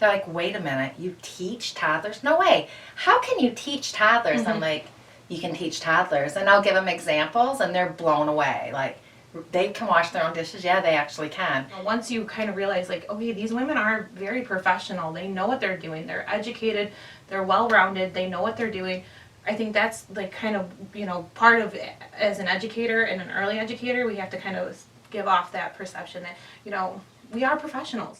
They're like, wait a minute, you teach toddlers? No way. How can you teach toddlers? I'm like, you can teach toddlers. And I'll give them examples, and they're blown away. Like, they can wash their own dishes. Yeah, they actually can. Once you kind of realize, like, okay, these women are very professional. They know what they're doing. They're educated. They're well-rounded. They know what they're doing. I think that's, like, kind of, you know, part of, as an educator and an early educator, we have to kind of give off that perception that, you know, we are professionals.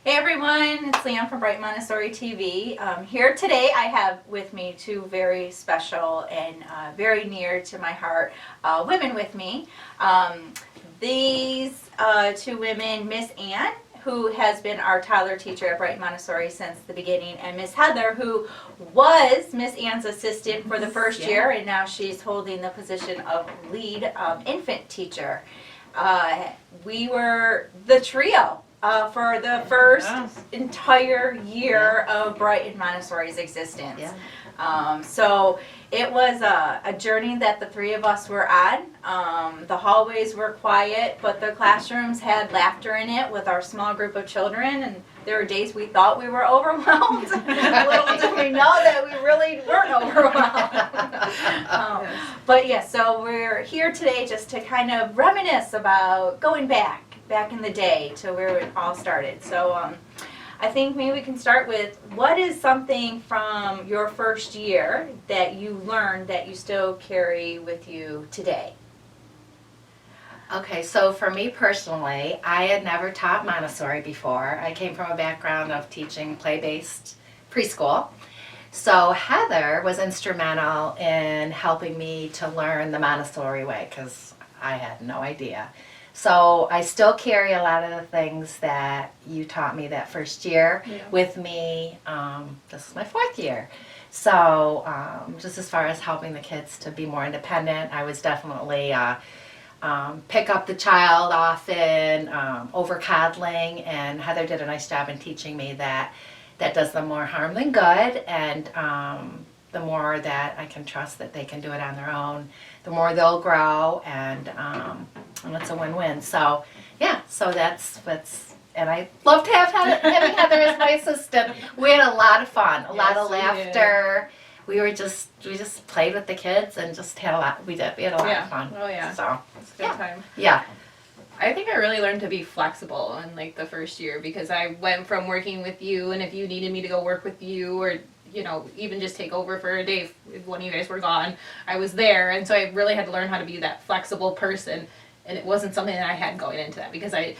Hey everyone, it's Leann from Brighton Montessori TV. Here today I have with me two very special and very near to my heart women with me. These two women, Miss Ann, who has been our toddler teacher at Brighton Montessori since the beginning, and Miss Heather, who was Miss Ann's assistant for the first year, and now she's holding the position of lead infant teacher. We were the trio for the first entire year of Brighton Montessori's existence. So it was a journey that the three of us were on. The hallways were quiet, but the classrooms had laughter in it with our small group of children, and there were days we thought we were overwhelmed. Little did we know that we really weren't overwhelmed. But yeah, so we're here today just to kind of reminisce about going back in the day to where it all started. So I think maybe we can start with, what is something from your first year that you learned that you still carry with you today? Okay, so for me personally, I had never taught Montessori before. I came from a background of teaching play-based preschool. So Heather was instrumental in helping me to learn the Montessori way, because I had no idea. So I still carry a lot of the things that you taught me that first year with me. This is my fourth year. So just as far as helping the kids to be more independent, I was definitely pick up the child often, over coddling, and Heather did a nice job in teaching me that does them more harm than good, and the more that I can trust that they can do it on their own, the more they'll grow, and it's a win-win. So yeah, so that's what's, and I love to have having Heather as my assistant. We had a lot of fun, a lot of laughter. We just played with the kids and just had a lot. We had a lot of fun. Oh yeah. So it's a good time. Yeah. I think I really learned to be flexible in like the first year, because I went from working with you, and if you needed me to go work with you, or you know, even just take over for a day if one of you guys were gone, I was there. And so I really had to learn how to be that flexible person, and it wasn't something that I had going into that, because I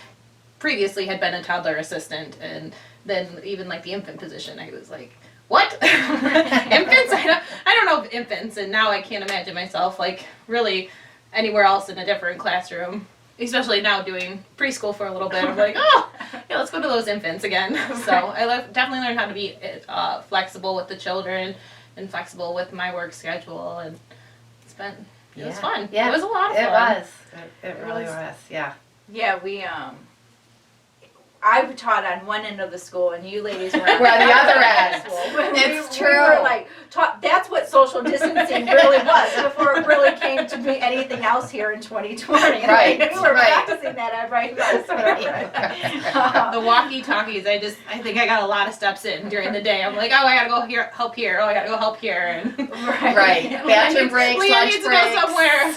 previously had been a toddler assistant, and then even like the infant position, I was like, what? Infants? I don't know infants, and now I can't imagine myself like really anywhere else in a different classroom, especially now doing preschool for a little bit. I'm like, oh, yeah, let's go to those infants again. So I definitely learned how to be flexible with the children and flexible with my work schedule, and it was fun. Yeah. It was a lot of fun. It was. It really was. Yeah. Yeah, we I taught on one end of the school, and you ladies were on We're on the other end. It's true. We were like, that's what social distancing really was before it really came to be anything else here in 2020. Right. We were practicing that at Brighton Montessori. The walkie-talkies, I think I got a lot of steps in during the day. I'm like, oh, I gotta go here, help here. Oh, I gotta go help here. And Right. Bathroom breaks, Leann lunch needs breaks. to go somewhere.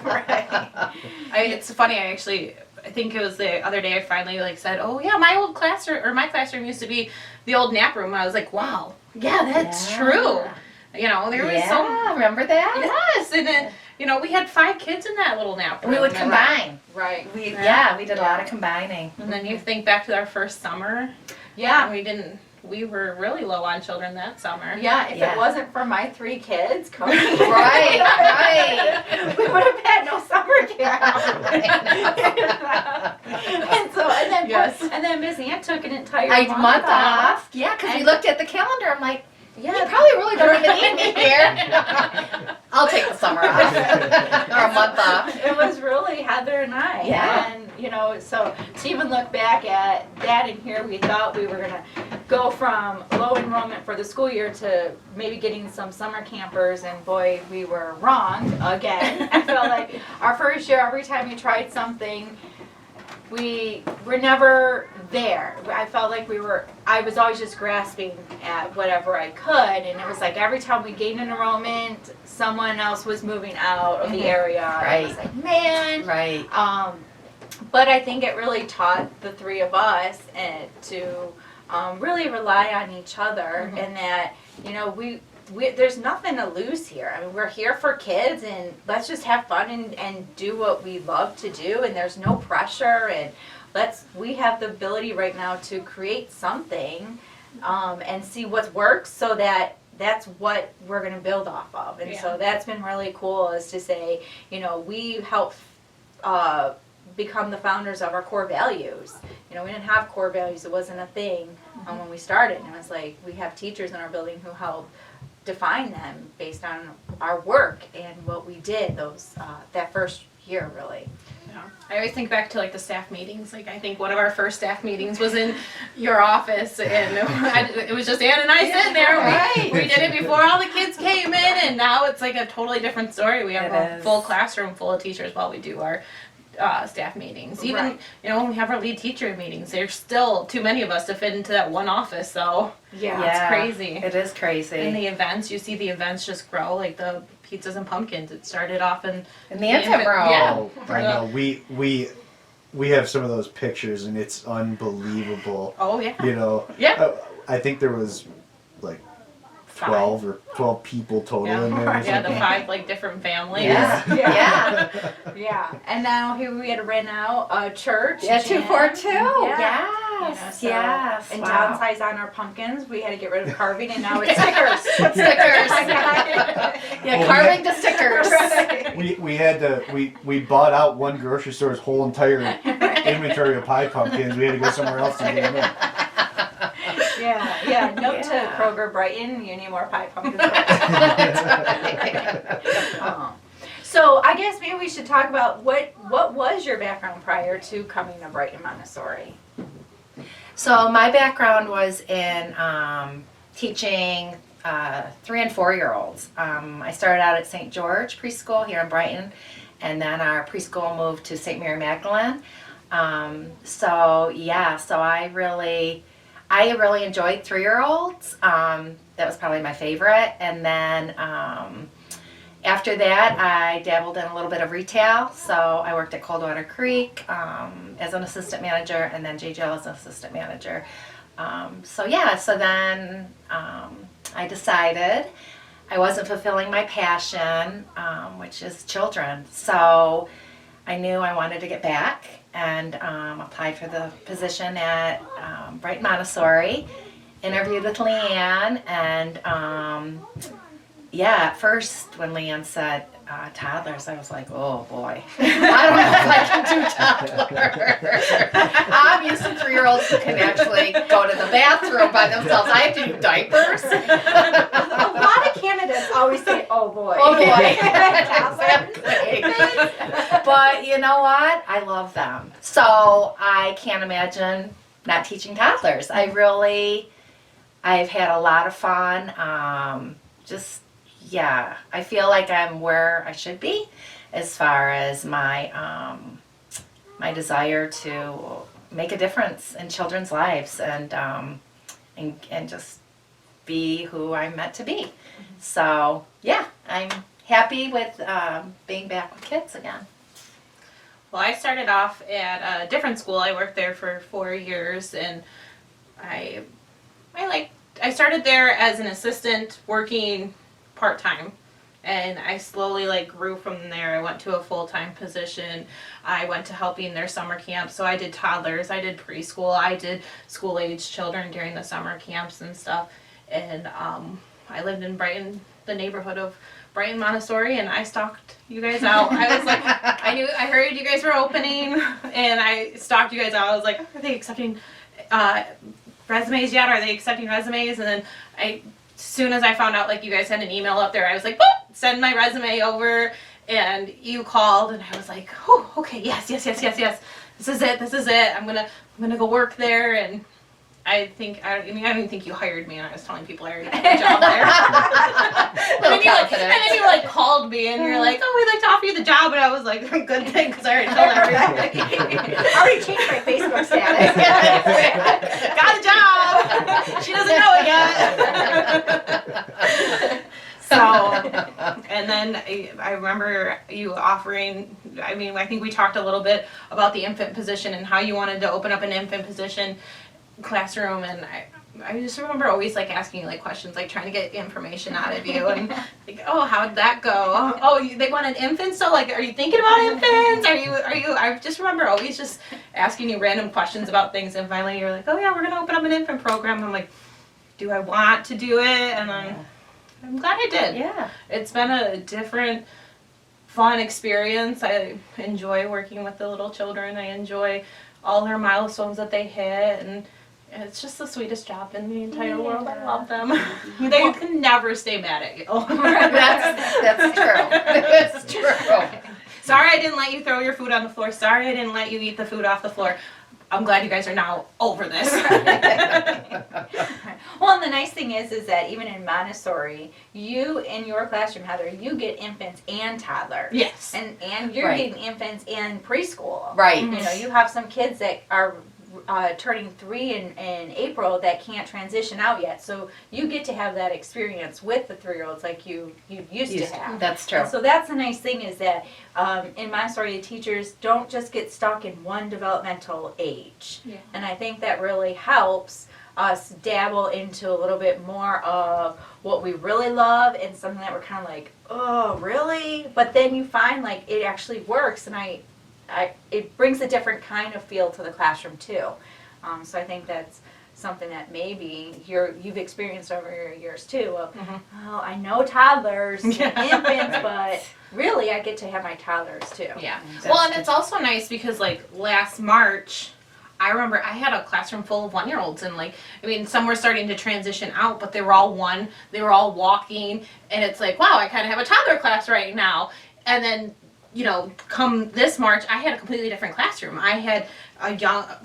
Right. It's funny, I think it was the other day I finally like said, oh yeah, my old classroom, or my classroom used to be the old nap room. I was like, wow, yeah, that's true. You know, there was so. Remember that? Yes, and then we had 5 kids in that little nap room. We would combine. Right. We did a lot of combining. And then you think back to our first summer. Yeah. We we were really low on children that summer. Yeah, if Yeah. it wasn't for my 3 kids coming, Right, right. we would have had no summer camp. And then Miss Ann took an entire Month off. Yeah, because we And- looked at the calendar. I'm like, you Yeah, probably really don't even need me here. I'll take the summer off or a month off. it was really Heather and I. Yeah. And, you know, so to even look back at that and here, we thought we were going to go from low enrollment for the school year to maybe getting some summer campers, and boy, we were wrong again. I felt like our first year, every time we tried something, we were never there. I felt like I was always just grasping at whatever I could, and it was like every time we gained an enrollment, someone else was moving out of the area. I was Right. like, man. Right. But I think it really taught the 3 of us to really rely on each other, and that, you know, we there's nothing to lose here. I mean, we're here for kids, and let's just have fun and do what we love to do, and there's no pressure, and we have the ability right now to create something and see what works, so that's what we're going to build off of. And so that's been really cool, is to say, you know, we help become the founders of our core values. You know, we didn't have core values. It wasn't a thing when we started. And it was like, we have teachers in our building who help define them based on our work and what we did that first year, really. Yeah. I always think back to like the staff meetings. Like I think one of our first staff meetings was in your office, and it was just Ann and I sitting there. Right. We did it before all the kids came in, and now it's like a totally different story. We have It a is. full classroom full of teachers while we do our staff meetings. Even Right. you know, when we have our lead teacher meetings, there's still too many of us to fit into that one office. So Yeah. crazy. It is crazy. And the events, you see the events just grow, like the pizzas and pumpkins. It started off in And the infant room. Yeah. Oh, I know. We have some of those pictures, and it's unbelievable. oh yeah. You know, Yeah. I think there was like 12 people total in there. Or Yeah, the something. 5 like different families. Yeah. Yeah. Yeah. Yeah. And now here we had to rent out a church. Yeah, gym. 242. Yeah. Yes. So- Yes. And Wow. downsize on our pumpkins. We had to get rid of carving, and now it's stickers. Stickers. Yeah, carving to stickers. Right. We had to we bought out one grocery store's whole entire inventory of pie pumpkins. We had to go somewhere else to get them in. Yeah. Note Yeah. to Kroger Brighton, you need more pie pumpkins. So I guess maybe we should talk about what was your background prior to coming to Brighton Montessori? So my background was in teaching 3 and 4-year-olds. I started out at St. George Preschool here in Brighton, and then our preschool moved to St. Mary Magdalene. So I really enjoyed 3-year-olds. That was probably my favorite. And then after that, I dabbled in a little bit of retail. So I worked at Coldwater Creek as an assistant manager, and then JGL as an assistant manager. So then I decided I wasn't fulfilling my passion, which is children. So I knew I wanted to get back, and applied for the position at Brighton Montessori, interviewed with Leann, and at first when Leann said toddlers, I was like, oh boy, I don't know if I can do toddlers. I'm used to 3-year-olds who can actually go to the bathroom by themselves. I have to do diapers. A lot of candidates always say, oh boy. Oh boy. Exactly. But you know what? I love them. So I can't imagine not teaching toddlers. I've had a lot of fun. I feel like I'm where I should be as far as my my desire to make a difference in children's lives and just be who I'm meant to be. So I'm happy with being back with kids again. Well, I started off at a different school. I worked there for 4 years, and I started there as an assistant working part-time, And I slowly like grew from there. I went to a full-time position. I went to helping their summer camp. So I did toddlers, I did preschool, I did school-age children during the summer camps and stuff. And I lived in Brighton, the neighborhood of Brighton Montessori, and I stalked you guys out. I was like, I heard you guys were opening, and I stalked you guys out. I was like, are they accepting resumes yet? Are they accepting resumes? And then as soon as I found out like you guys had an email up there, I was like, boop, send my resume over, and you called, and I was like, oh, okay, yes. This is it. I'm gonna go work there. And I don't even think you hired me, and I was telling people I already had a job there. and then you like called me, and you're like, oh, we'd like to offer you the job, and I was like, good thing, because I already told everybody. I already changed my Facebook status. Got a job. She doesn't know it yet. So, and then I remember you offering, I think we talked a little bit about the infant position and how you wanted to open up an infant position classroom, and I just remember always like asking you like questions, like trying to get information out of you, and like, oh, how'd that go? Oh, they wanted infants, so like, are you thinking about infants? Are you? I just remember always just asking you random questions about things, and finally you're like, oh yeah, we're gonna open up an infant program. I'm like, do I want to do it? And I'm glad I did. Yeah. It's been a different, fun experience. I enjoy working with the little children. I enjoy all their milestones that they hit, and it's just the sweetest job in the entire world. I love them. They can never stay mad at you. That's true. That's true. Sorry I didn't let you throw your food on the floor. Sorry I didn't let you eat the food off the floor. I'm glad you guys are now over this. Well, and the nice thing is that even in Montessori, you in your classroom, Heather, you get infants and toddlers. Yes. And you're Right. getting infants and preschool. Right. You know, you have some kids that are turning 3 in April that can't transition out yet. So you get to have that experience with the 3-year-olds like you used to have. That's true. And so that's the nice thing is that in Montessori, the teachers don't just get stuck in one developmental age. Yeah. And I think that really helps us dabble into a little bit more of what we really love and something that we're kind of like, oh, really? But then you find like it actually works, and it brings a different kind of feel to the classroom too. So I think that's something that maybe you've experienced over your years too. Of, oh, I know toddlers and infants, but really I get to have my toddlers too. Yeah. Well, and it's also nice because like last March, I remember I had a classroom full of 1-year-olds, and like, some were starting to transition out, but they were all walking, and it's like, wow, I kind of have a toddler class right now. And then, come this March, I had a completely different classroom. I had a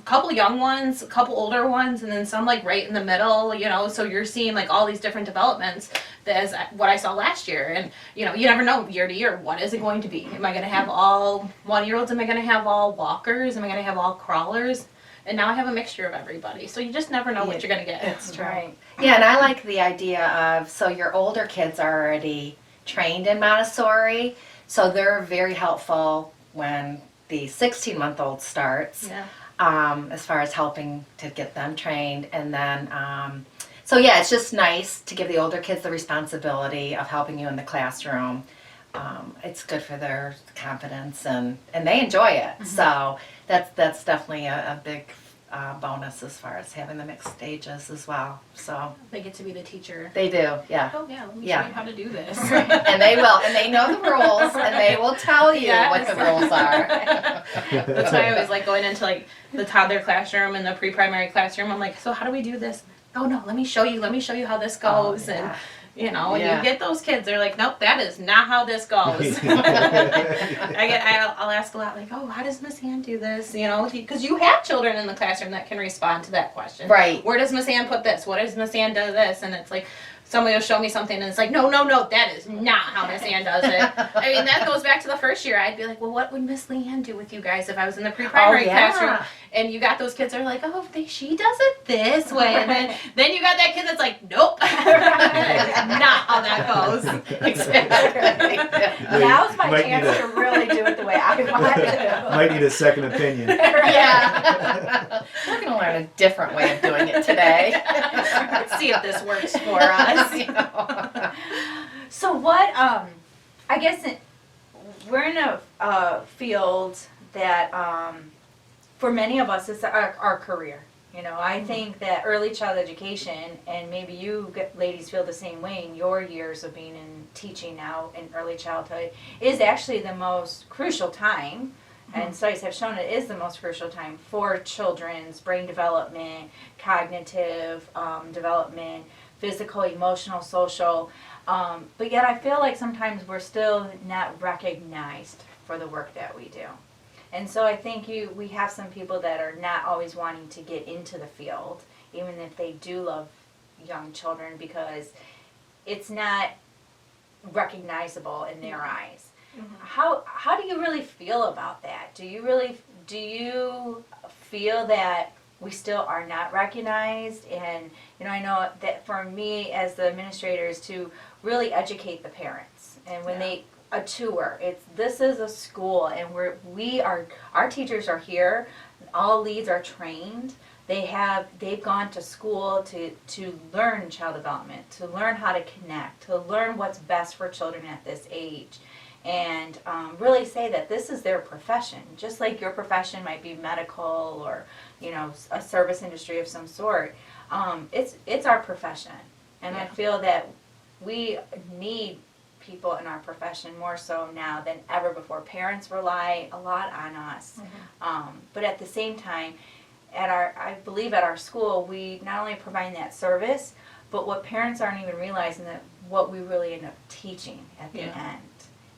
couple young ones, a couple older ones, and then some like right in the middle, so you're seeing like all these different developments as what I saw last year. And, you never know year to year, what is it going to be? Am I going to have all 1-year-olds? Am I going to have all walkers? Am I going to have all crawlers? And now I have a mixture of everybody. So you just never know what you're going to get. That's true. Right. Yeah, and I like the idea of, so your older kids are already trained in Montessori, so they're very helpful when the 16-month-old starts, as far as helping to get them trained. And then, so yeah, it's just nice to give the older kids the responsibility of helping you in the classroom. It's good for their confidence, and they enjoy it. So that's definitely a big bonus as far as having the mixed ages as well. So They get to be the teacher. they do, yeah. Oh yeah, let me Yeah. show you how to do this. And they will, and they know the rules, and they will tell you what the rules are. That's why I always like going into like the toddler classroom and the pre-primary classroom. I'm like, so how do we do this? Oh no, let me show you how this goes. Oh, yeah. And when Yeah. you get those kids, they're like, nope, that is not how this goes. I'll ask a lot, like, oh, how does Miss Ann do this? Because you have children in the classroom that can respond to that question. Right. Where does Miss Ann put this? What does Miss Ann do this? And it's like, somebody will show me something and it's like, no, that is not how Miss Ann does it. That goes back to the first year. I'd be like, well, what would Miss Leann do with you guys if I was in the pre-primary classroom? And you got those kids that are like, oh, she does it this way. And then you got that kid that's like, nope, that is not how that goes. Exactly. Now's my Might chance need to really do it the way I want to. Might need a second opinion. Yeah. We're going to learn a different way of doing it today. Let's see if this works for us. So what I guess we're in a field that for many of us it's our career. You know, I think that early child education, and maybe you ladies feel the same way in your years of being in teaching now in early childhood, is actually the most crucial time. And studies have shown it is the most crucial time for children's brain development, cognitive development, physical, emotional, social. But yet I feel like sometimes we're still not recognized for the work that we do. And so I think we have some people that are not always wanting to get into the field, even if they do love young children, because it's not recognizable in their eyes. How do you really feel about that? Do you feel that we still are not recognized? And I know that for me as the administrator is to really educate the parents, and when a tour, this is a school, and our teachers are here, all leads are trained. They've gone to school to learn child development, to learn how to connect, to learn what's best for children at this age. And really say that this is their profession, just like your profession might be medical or a service industry of some sort. It's our profession, and I feel that we need people in our profession more so now than ever before. Parents rely a lot on us, but at the same time, I believe at our school we not only provide that service, but what parents aren't even realizing that what we really end up teaching at the end.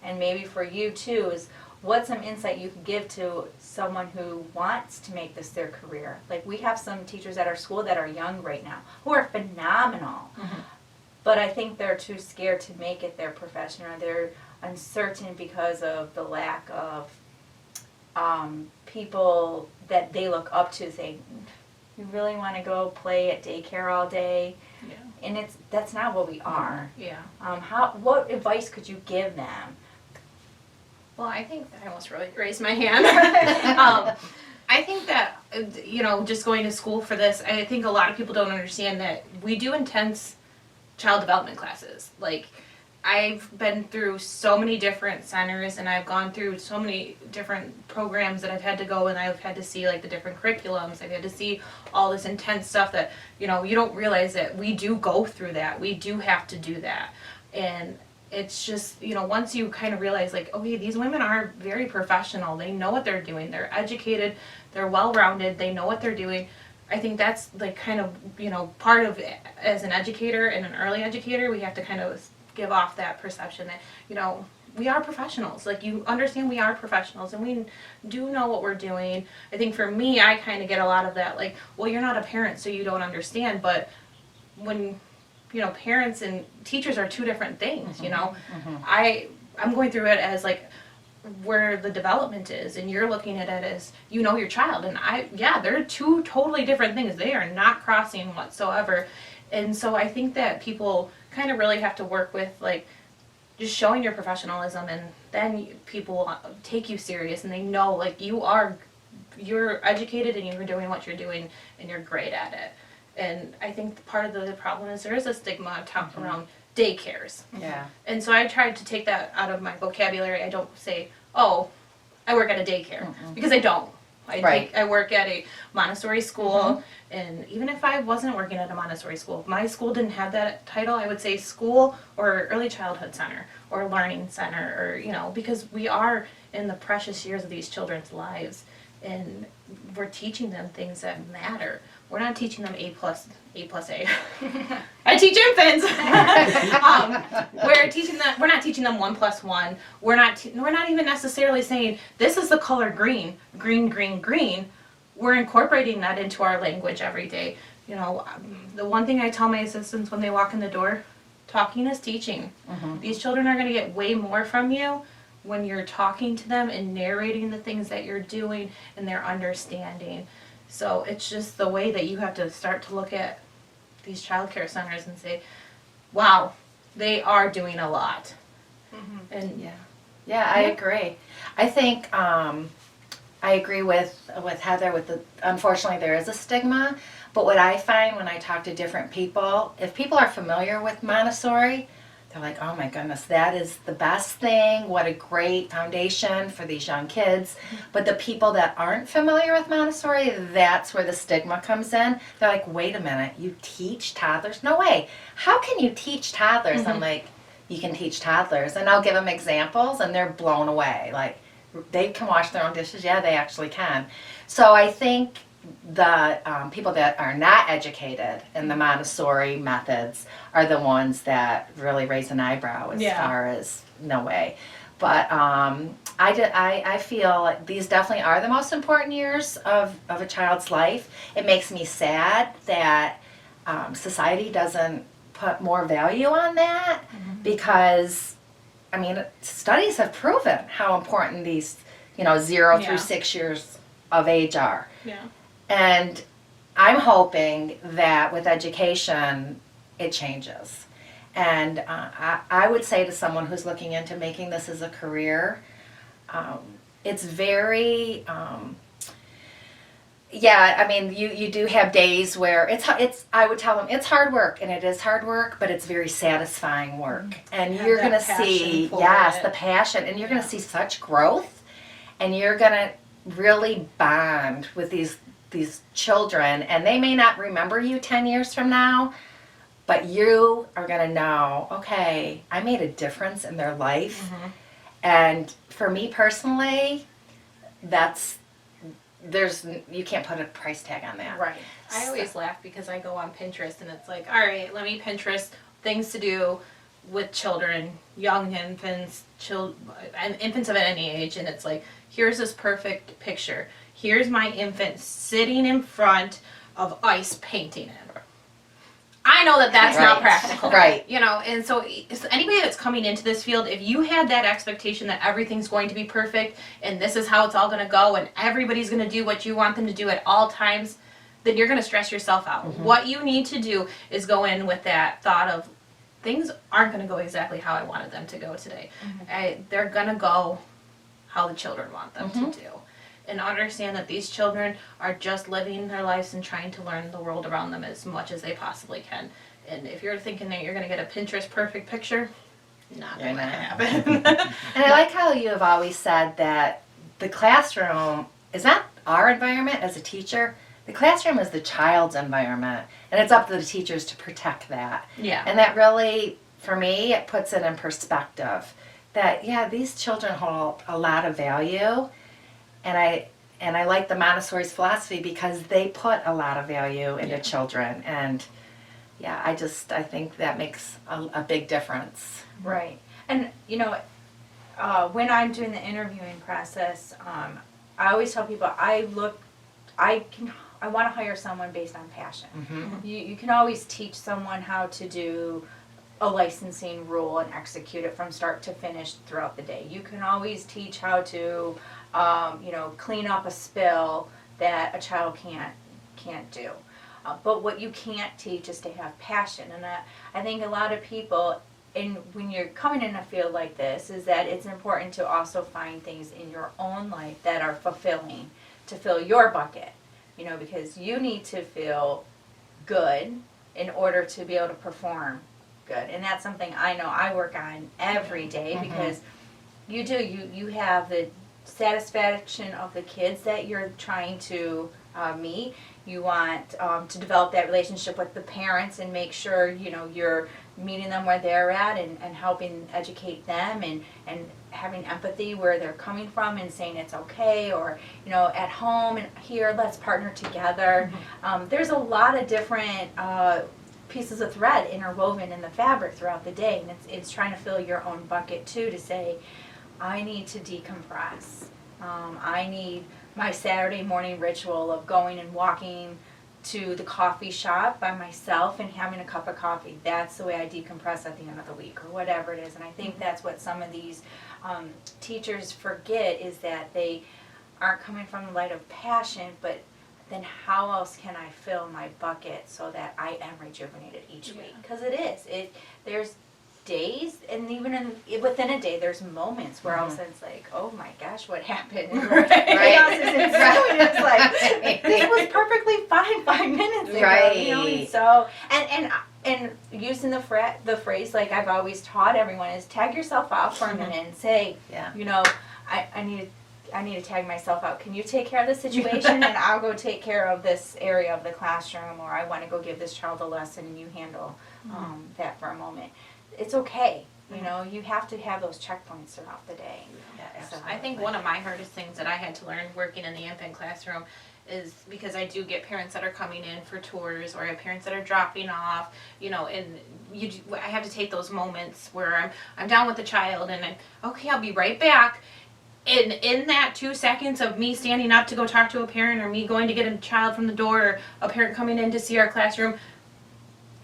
And maybe for you too is what's some insight you can give to someone who wants to make this their career. Like we have some teachers at our school that are young right now who are phenomenal, but I think they're too scared to make it their profession, or they're uncertain because of the lack of people that they look up to saying, you really want to go play at daycare all day? And that's not what we are. What advice could you give them? Well, I think I almost really raised my hand. I think that, just going to school for this, I think a lot of people don't understand that we do intense child development classes. Like, I've been through so many different centers, and I've gone through so many different programs that I've had to go, and I've had to see, like, the different curriculums. I've had to see all this intense stuff that, you don't realize that we do go through that. We do have to do that. And it's just, once you kind of realize, like, okay, these women are very professional. They know what they're doing. They're educated. They're well-rounded. They know what they're doing. I think that's, like, kind of, part of, as an educator and an early educator, we have to kind of give off that perception that, we are professionals. Like, you understand we are professionals, and we do know what we're doing. I think for me, I kind of get a lot of that, like, well, you're not a parent, so you don't understand. But when parents and teachers are two different things, I'm going through it as, like, where the development is, and you're looking at it as, your child. And they're two totally different things. They are not crossing whatsoever. And so I think that people kind of really have to work with, like, just showing your professionalism, and then people take you serious, and they know, like, you're educated, and you're doing what you're doing, and you're great at it. And I think part of the problem is there is a stigma around daycares. Yeah. And so I tried to take that out of my vocabulary. I don't say, oh, I work at a daycare, because I don't. I work at a Montessori school, and even if I wasn't working at a Montessori school, if my school didn't have that title, I would say school or early childhood center or learning center, or, because we are in the precious years of these children's lives, and we're teaching them things that matter. We're not teaching them A plus A. I teach infants. We're not teaching them 1 + 1. We're not even necessarily saying this is the color green. We're incorporating that into our language every day. The one thing I tell my assistants when they walk in the door, talking is teaching. These children are going to get way more from you when you're talking to them and narrating the things that you're doing, and they're understanding. So it's just the way that you have to start to look at these child care centers and say, wow, they are doing a lot. And I agree. I think I agree with Heather unfortunately there is a stigma, but what I find when I talk to different people, if people are familiar with Montessori, they're like, oh my goodness, that is the best thing. What a great foundation for these young kids. But the people that aren't familiar with Montessori, that's where the stigma comes in. They're like, wait a minute, you teach toddlers? No way. How can you teach toddlers? I'm like, you can teach toddlers. And I'll give them examples and they're blown away. Like, they can wash their own dishes. Yeah, they actually can. So I think the people that are not educated in the Montessori methods are the ones that really raise an eyebrow as far as no way. But I feel like these definitely are the most important years of a child's life. It makes me sad that society doesn't put more value on that because, I mean, studies have proven how important these, 0 through 6 years of age are. Yeah. And I'm hoping that with education, it changes. And I would say to someone who's looking into making this as a career, it's very, I mean, you do have days where I would tell them it's hard work, and it is hard work, but it's very satisfying work. And you're going to see, the passion, and you're going to see such growth, and you're going to really bond with these children, and they may not remember you 10 years from now, but you are going to know, okay, I made a difference in their life. And for me personally, you can't put a price tag on that. Right. I always laugh because I go on Pinterest and it's like, all right, let me Pinterest things to do with children, young infants, and infants of any age, and it's like, here's this perfect picture. Here's my infant sitting in front of ice painting it. I know that that's not practical. Right. And so anybody that's coming into this field, if you had that expectation that everything's going to be perfect and this is how it's all going to go and everybody's going to do what you want them to do at all times, then you're going to stress yourself out. What you need to do is go in with that thought of things aren't going to go exactly how I wanted them to go today. They're going to go how the children want them to do. And understand that these children are just living their lives and trying to learn the world around them as much as they possibly can. And if you're thinking that you're going to get a Pinterest perfect picture, not going to happen. And I like how you have always said that the classroom is not our environment as a teacher. The classroom is the child's environment, and it's up to the teachers to protect that. Yeah. And that really, for me, it puts it in perspective that, these children hold a lot of value. And I like the Montessori's philosophy because they put a lot of value into children. And I think that makes a big difference. Right. And, when I'm doing the interviewing process, I always tell people I want to hire someone based on passion. You can always teach someone how to do a licensing rule and execute it from start to finish throughout the day. You can always teach how to clean up a spill that a child can't do. But what you can't teach is to have passion. And I think a lot of people, when you're coming in a field like this, is that it's important to also find things in your own life that are fulfilling to fill your bucket. Because you need to feel good in order to be able to perform good. And that's something I know I work on every day because you have the satisfaction of the kids that you're trying to meet. You want to develop that relationship with the parents and make sure you're meeting them where they're at and helping educate them and having empathy where they're coming from and saying it's okay, or at home and here let's partner together. There's a lot of different pieces of thread interwoven in the fabric throughout the day, and it's trying to fill your own bucket too, to say I need to decompress. I need my Saturday morning ritual of going and walking to the coffee shop by myself and having a cup of coffee. That's the way I decompress at the end of the week, or whatever it is. And I think that's what some of these teachers forget, is that they aren't coming from the light of passion, but then how else can I fill my bucket so that I am rejuvenated each week? Because it is. There's days, and even within a day, there's moments where all of a sudden it's like, oh my gosh, what happened? Chaos is ensuing. It's like, this was perfectly fine 5 minutes ago. Right. So, and and using the phrase like I've always taught everyone is tag yourself out for a minute and say, Yeah. you know, I need to tag myself out. Can you take care of the situation and I'll go take care of this area of the classroom, or I want to go give this child a lesson and you handle that for a moment. It's okay. You know, you have to have those checkpoints throughout the day. Yeah, So, I think one of my hardest things that I had to learn working in the infant classroom is because I do get parents that are coming in for tours, or I have parents that are dropping off, you know, and I have to take those moments where I'm down with the child and I'll be right back. And in that 2 seconds of me standing up to go talk to a parent, or me going to get a child from the door, or a parent coming in to see our classroom,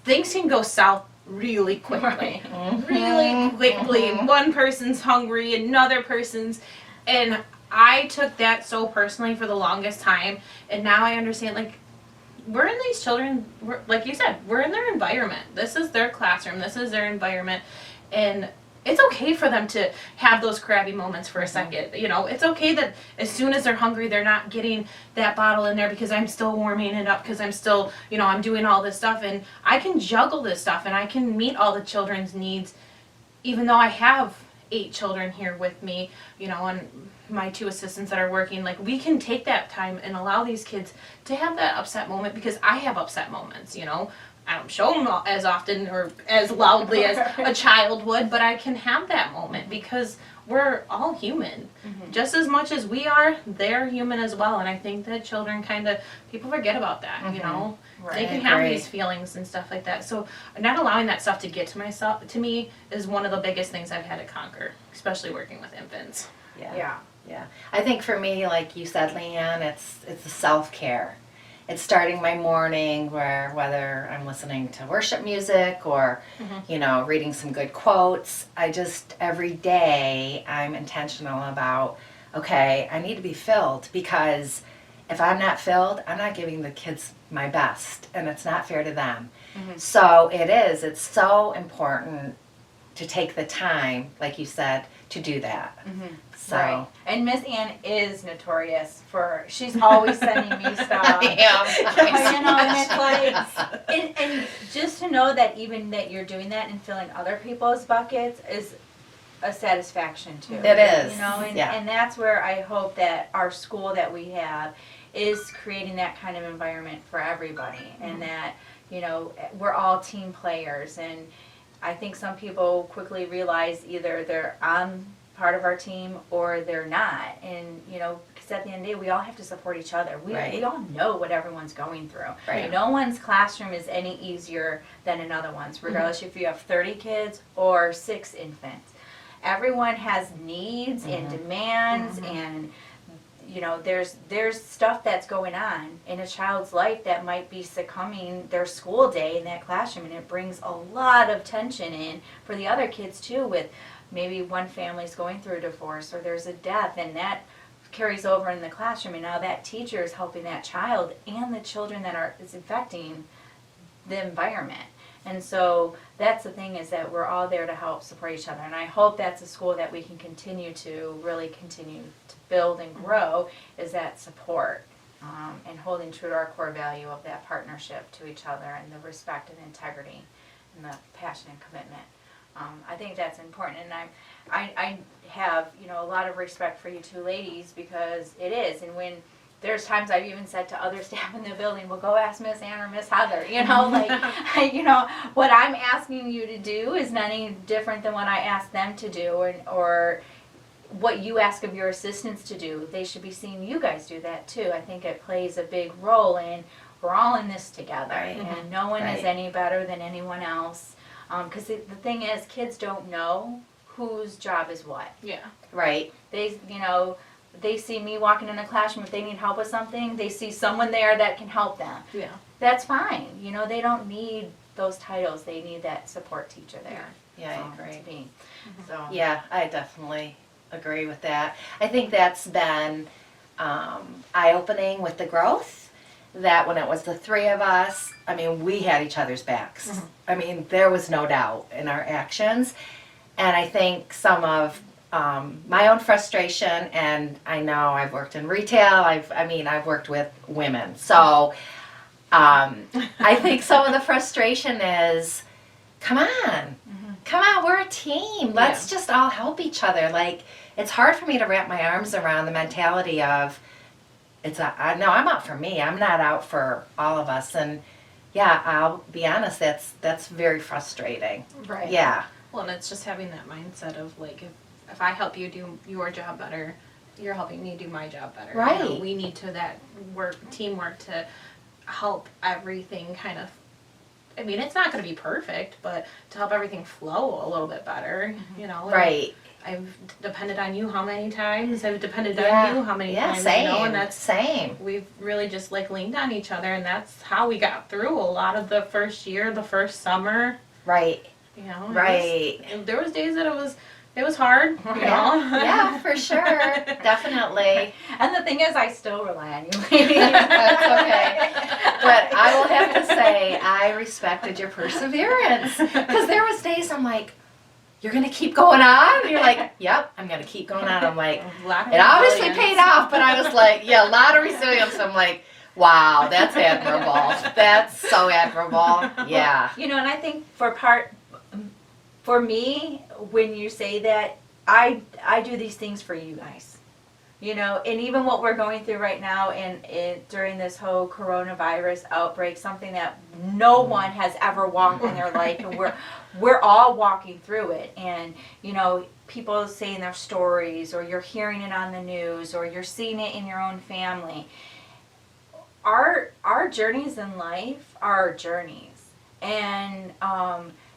things can go south really quickly. Really quickly. One person's hungry, another person's, and I took that so personally for the longest time, and now I understand, like, we're in these children, like you said, we're in their environment. This is their classroom, this is their environment, and it's okay for them to have those crabby moments for a second. You know, it's okay that as soon as they're hungry, they're not getting that bottle in there because I'm still warming it up, because I'm still, you know, I'm doing all this stuff, and I can juggle this stuff and I can meet all the children's needs, even though I have 8 children here with me, you know, and my 2 assistants that are working. Like, we can take that time and allow these kids to have that upset moment, because I have upset moments, you know. I don't show them as often or as loudly as a child would, but I can have that moment because we're all human. Just as much as we are, they're human as well. And I think that children people forget about that, you know. Right. They can have these feelings and stuff like that. So not allowing that stuff to get to me is one of the biggest things I've had to conquer, especially working with infants. Yeah. I think for me, like you said, Leann, it's the self-care. It's starting my morning whether I'm listening to worship music or, you know, reading some good quotes. Every day I'm intentional about, okay, I need to be filled, because if I'm not filled, I'm not giving the kids my best, and it's not fair to them. So it's so important to take the time, like you said, to do that. So. Right. And Miss Ann is notorious she's always sending me stuff. You know, and it's like, and just to know that even that you're doing that and filling other people's buckets is a satisfaction too. It is. You know, and that's where I hope that our school that we have is creating that kind of environment for everybody, and that, you know, we're all team players. And I think some people quickly realize either they're on part of our team or they're not, and you know, because at the end of the day we all have to support each other. We all know what everyone's going through. No one's classroom is any easier than another one's, regardless if you have 30 kids or 6 infants. Everyone has needs and demands, and you know, there's stuff that's going on in a child's life that might be succumbing their school day in that classroom, and it brings a lot of tension in for the other kids too, with maybe one family's going through a divorce or there's a death, and that carries over in the classroom, and now that teacher is helping that child and the children that is affecting the environment. And so that's the thing, is that we're all there to help support each other, and I hope that's a school that we can continue to build and grow, is that support, and holding true to our core value of that partnership to each other, and the respect and integrity and the passion and commitment. I think that's important, and I have, you know, a lot of respect for you 2 ladies, because it is. And when there's times I've even said to other staff in the building, well, go ask Miss Ann or Miss Heather, you know, like, you know, what I'm asking you to do is not any different than what I ask them to do, or what you ask of your assistants to do. They should be seeing you guys do that too. I think it plays a big role in, we're all in this together, and no one is any better than anyone else. Because the thing is, kids don't know whose job is what. Yeah. Right. They, you know, they see me walking in a classroom. If they need help with something, they see someone there that can help them. Yeah. That's fine. You know, they don't need those titles. They need that support teacher there. Yeah, I agree. To be. So. Yeah, I definitely agree with that. I think that's been eye-opening with the growth. That when it was the 3 of us, I mean, we had each other's backs. I mean, there was no doubt in our actions. And I think some of my own frustration, and I know I've worked in retail, I've worked with women. So I think some of the frustration is, come on, we're a team. Let's just all help each other. Like, it's hard for me to wrap my arms around the mentality of, no, I'm out for me. I'm not out for all of us. And yeah, I'll be honest, that's very frustrating. Right. Yeah. Well, and it's just having that mindset of like, if I help you do your job better, you're helping me do my job better. Right. You know, we need teamwork to help everything kind of, I mean, it's not going to be perfect, but to help everything flow a little bit better, you know. And Right. I've depended on you how many times? I've depended Yeah. on you how many Yeah, times? same. You know, and that's Same. we've really just like leaned on each other, and that's how we got through a lot of the first year, the first summer. Right. You know, Right. There was days that it was hard. You know? Yeah, for sure. Definitely. And the thing is, I still rely on you ladies. That's okay. But I will have to say, I respected your perseverance. Because there was days I'm like, you're going to keep going on? And you're like, yep, I'm going to keep going on. I'm like, it obviously paid off, but I was like, yeah, a lot of resilience. I'm like, wow, that's admirable. That's so admirable. Yeah. You know, and I think for me, when you say that, I do these things for you guys. You know, and even what we're going through right now and during this whole coronavirus outbreak, something that no one has ever walked in their life, and we're all walking through it. And, you know, people saying their stories, or you're hearing it on the news, or you're seeing it in your own family. Our journeys in life are journeys. And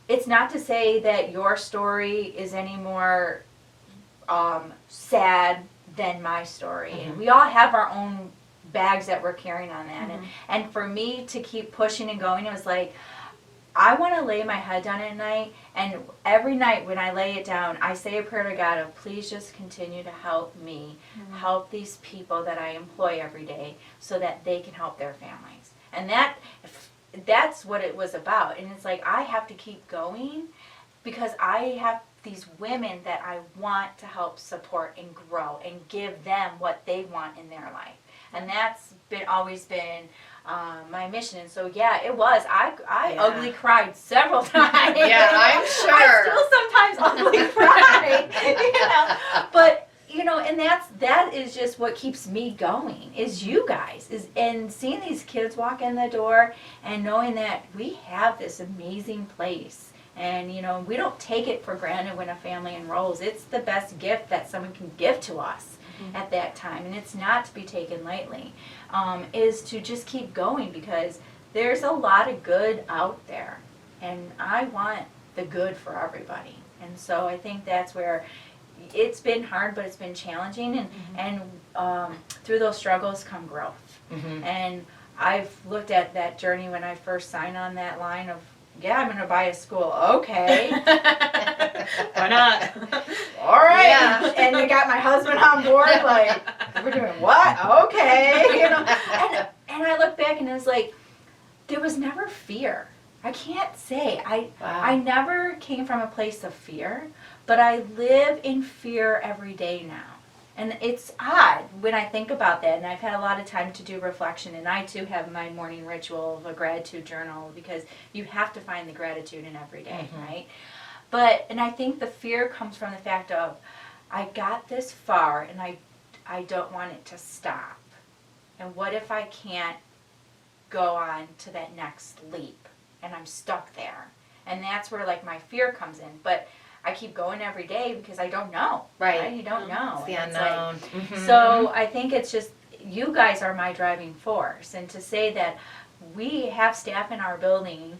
it's not to say that your story is any more sad than my story. And we all have our own bags that we're carrying on that. And for me to keep pushing and going, it was like, I want to lay my head down at night, and every night when I lay it down, I say a prayer to God of, please just continue to help me, help these people that I employ every day so that they can help their families. And that's what it was about. And it's like, I have to keep going because I have these women that I want to help support and grow and give them what they want in their life. And that's always been my mission. And so yeah, it was. I ugly cried several times. Yeah, I'm sure. I still sometimes ugly cry. You know, but you know, and that is just what keeps me going. Is you guys and seeing these kids walk in the door and knowing that we have this amazing place. And, you know, we don't take it for granted when a family enrolls. It's the best gift that someone can give to us at that time. And it's not to be taken lightly, is to just keep going because there's a lot of good out there. And I want the good for everybody. And so I think that's where it's been hard, but it's been challenging. And through those struggles come growth. And I've looked at that journey when I first signed on that line of, yeah, I'm going to buy a school. Okay. Why not? All right. Yeah. And we got my husband on board, like, we're doing what? Okay. You know, and I look back and it was like, there was never fear. I can't say. I never came from a place of fear, but I live in fear every day now. And it's odd when I think about that, and I've had a lot of time to do reflection, and I too have my morning ritual of a gratitude journal because you have to find the gratitude in every day, right? And I think the fear comes from the fact of, I got this far and I don't want it to stop. And what if I can't go on to that next leap and I'm stuck there? And that's where like my fear comes in. But I keep going every day because I don't know. Right. You don't know. It's the And unknown. like, so I think it's just, you guys are my driving force. And to say that we have staff in our building,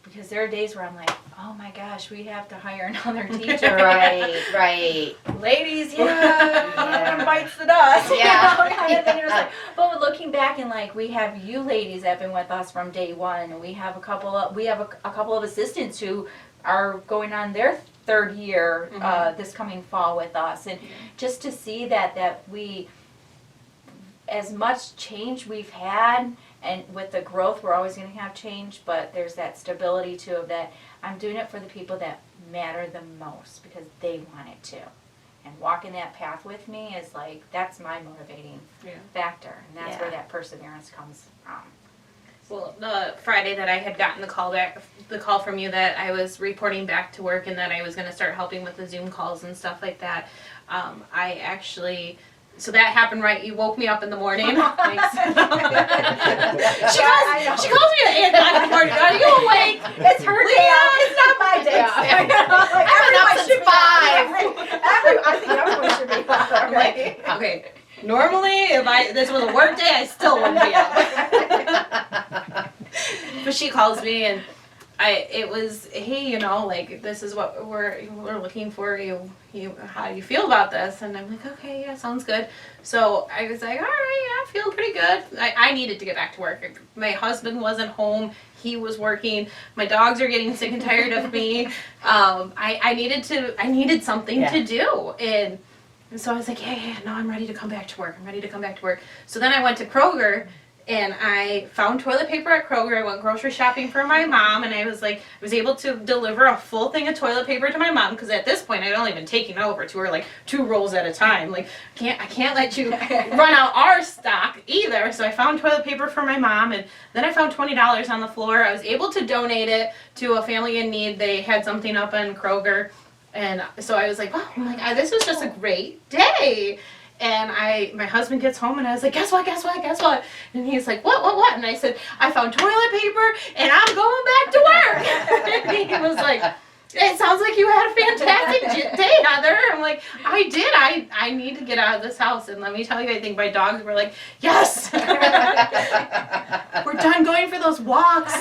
because there are days where I'm like, oh my gosh, we have to hire another teacher. Right. Ladies, bites the dust. Yeah. You know, kind of thing. It's like, but looking back and like, we have you ladies that have been with us from day one, and we have a couple of assistants who are going on their third year this coming fall with us, and just to see that we, as much change we've had, and with the growth we're always going to have change, but there's that stability too of that I'm doing it for the people that matter the most because they want it to, and walking that path with me is like, that's my motivating factor, and that's where that perseverance comes from. Well, the Friday that I had gotten the call from you that I was reporting back to work and that I was going to start helping with the Zoom calls and stuff like that, I actually. So that happened right. You woke me up in the morning. Thanks. she calls me at 8 o'clock in the morning. Are you awake? It's her day off. It's not my day off. Everyone should be off. I think everyone should be off. I'm like, okay. Normally, if this was a work day, I still wouldn't be up. But she calls me and it was, hey, like this is what we're looking for. How do you feel about this? And I'm like, okay, yeah, sounds good. So I was like, all right, yeah, I feel pretty good. I needed to get back to work. My husband wasn't home. He was working. My dogs are getting sick and tired of me. I needed something to do. And so I was like, yeah, no, I'm ready to come back to work. So then I went to Kroger and I found toilet paper at Kroger. I went grocery shopping for my mom, and I was able to deliver a full thing of toilet paper to my mom, because at this point I'd only been taking over to her like 2 rolls at a time. Like, I can't let you run out our stock either. So I found toilet paper for my mom, and then I found $20 on the floor. I was able to donate it to a family in need. They had something up in Kroger. And so I was like, wow, this was just a great day. And my husband gets home and I was like, guess what? And he's like, what? And I said, I found toilet paper and I'm going back to work. And he was like, it sounds like you had a fantastic day, Heather. I'm like, I did. I need to get out of this house. And let me tell you, I think my dogs were like, yes. We're done going for those walks.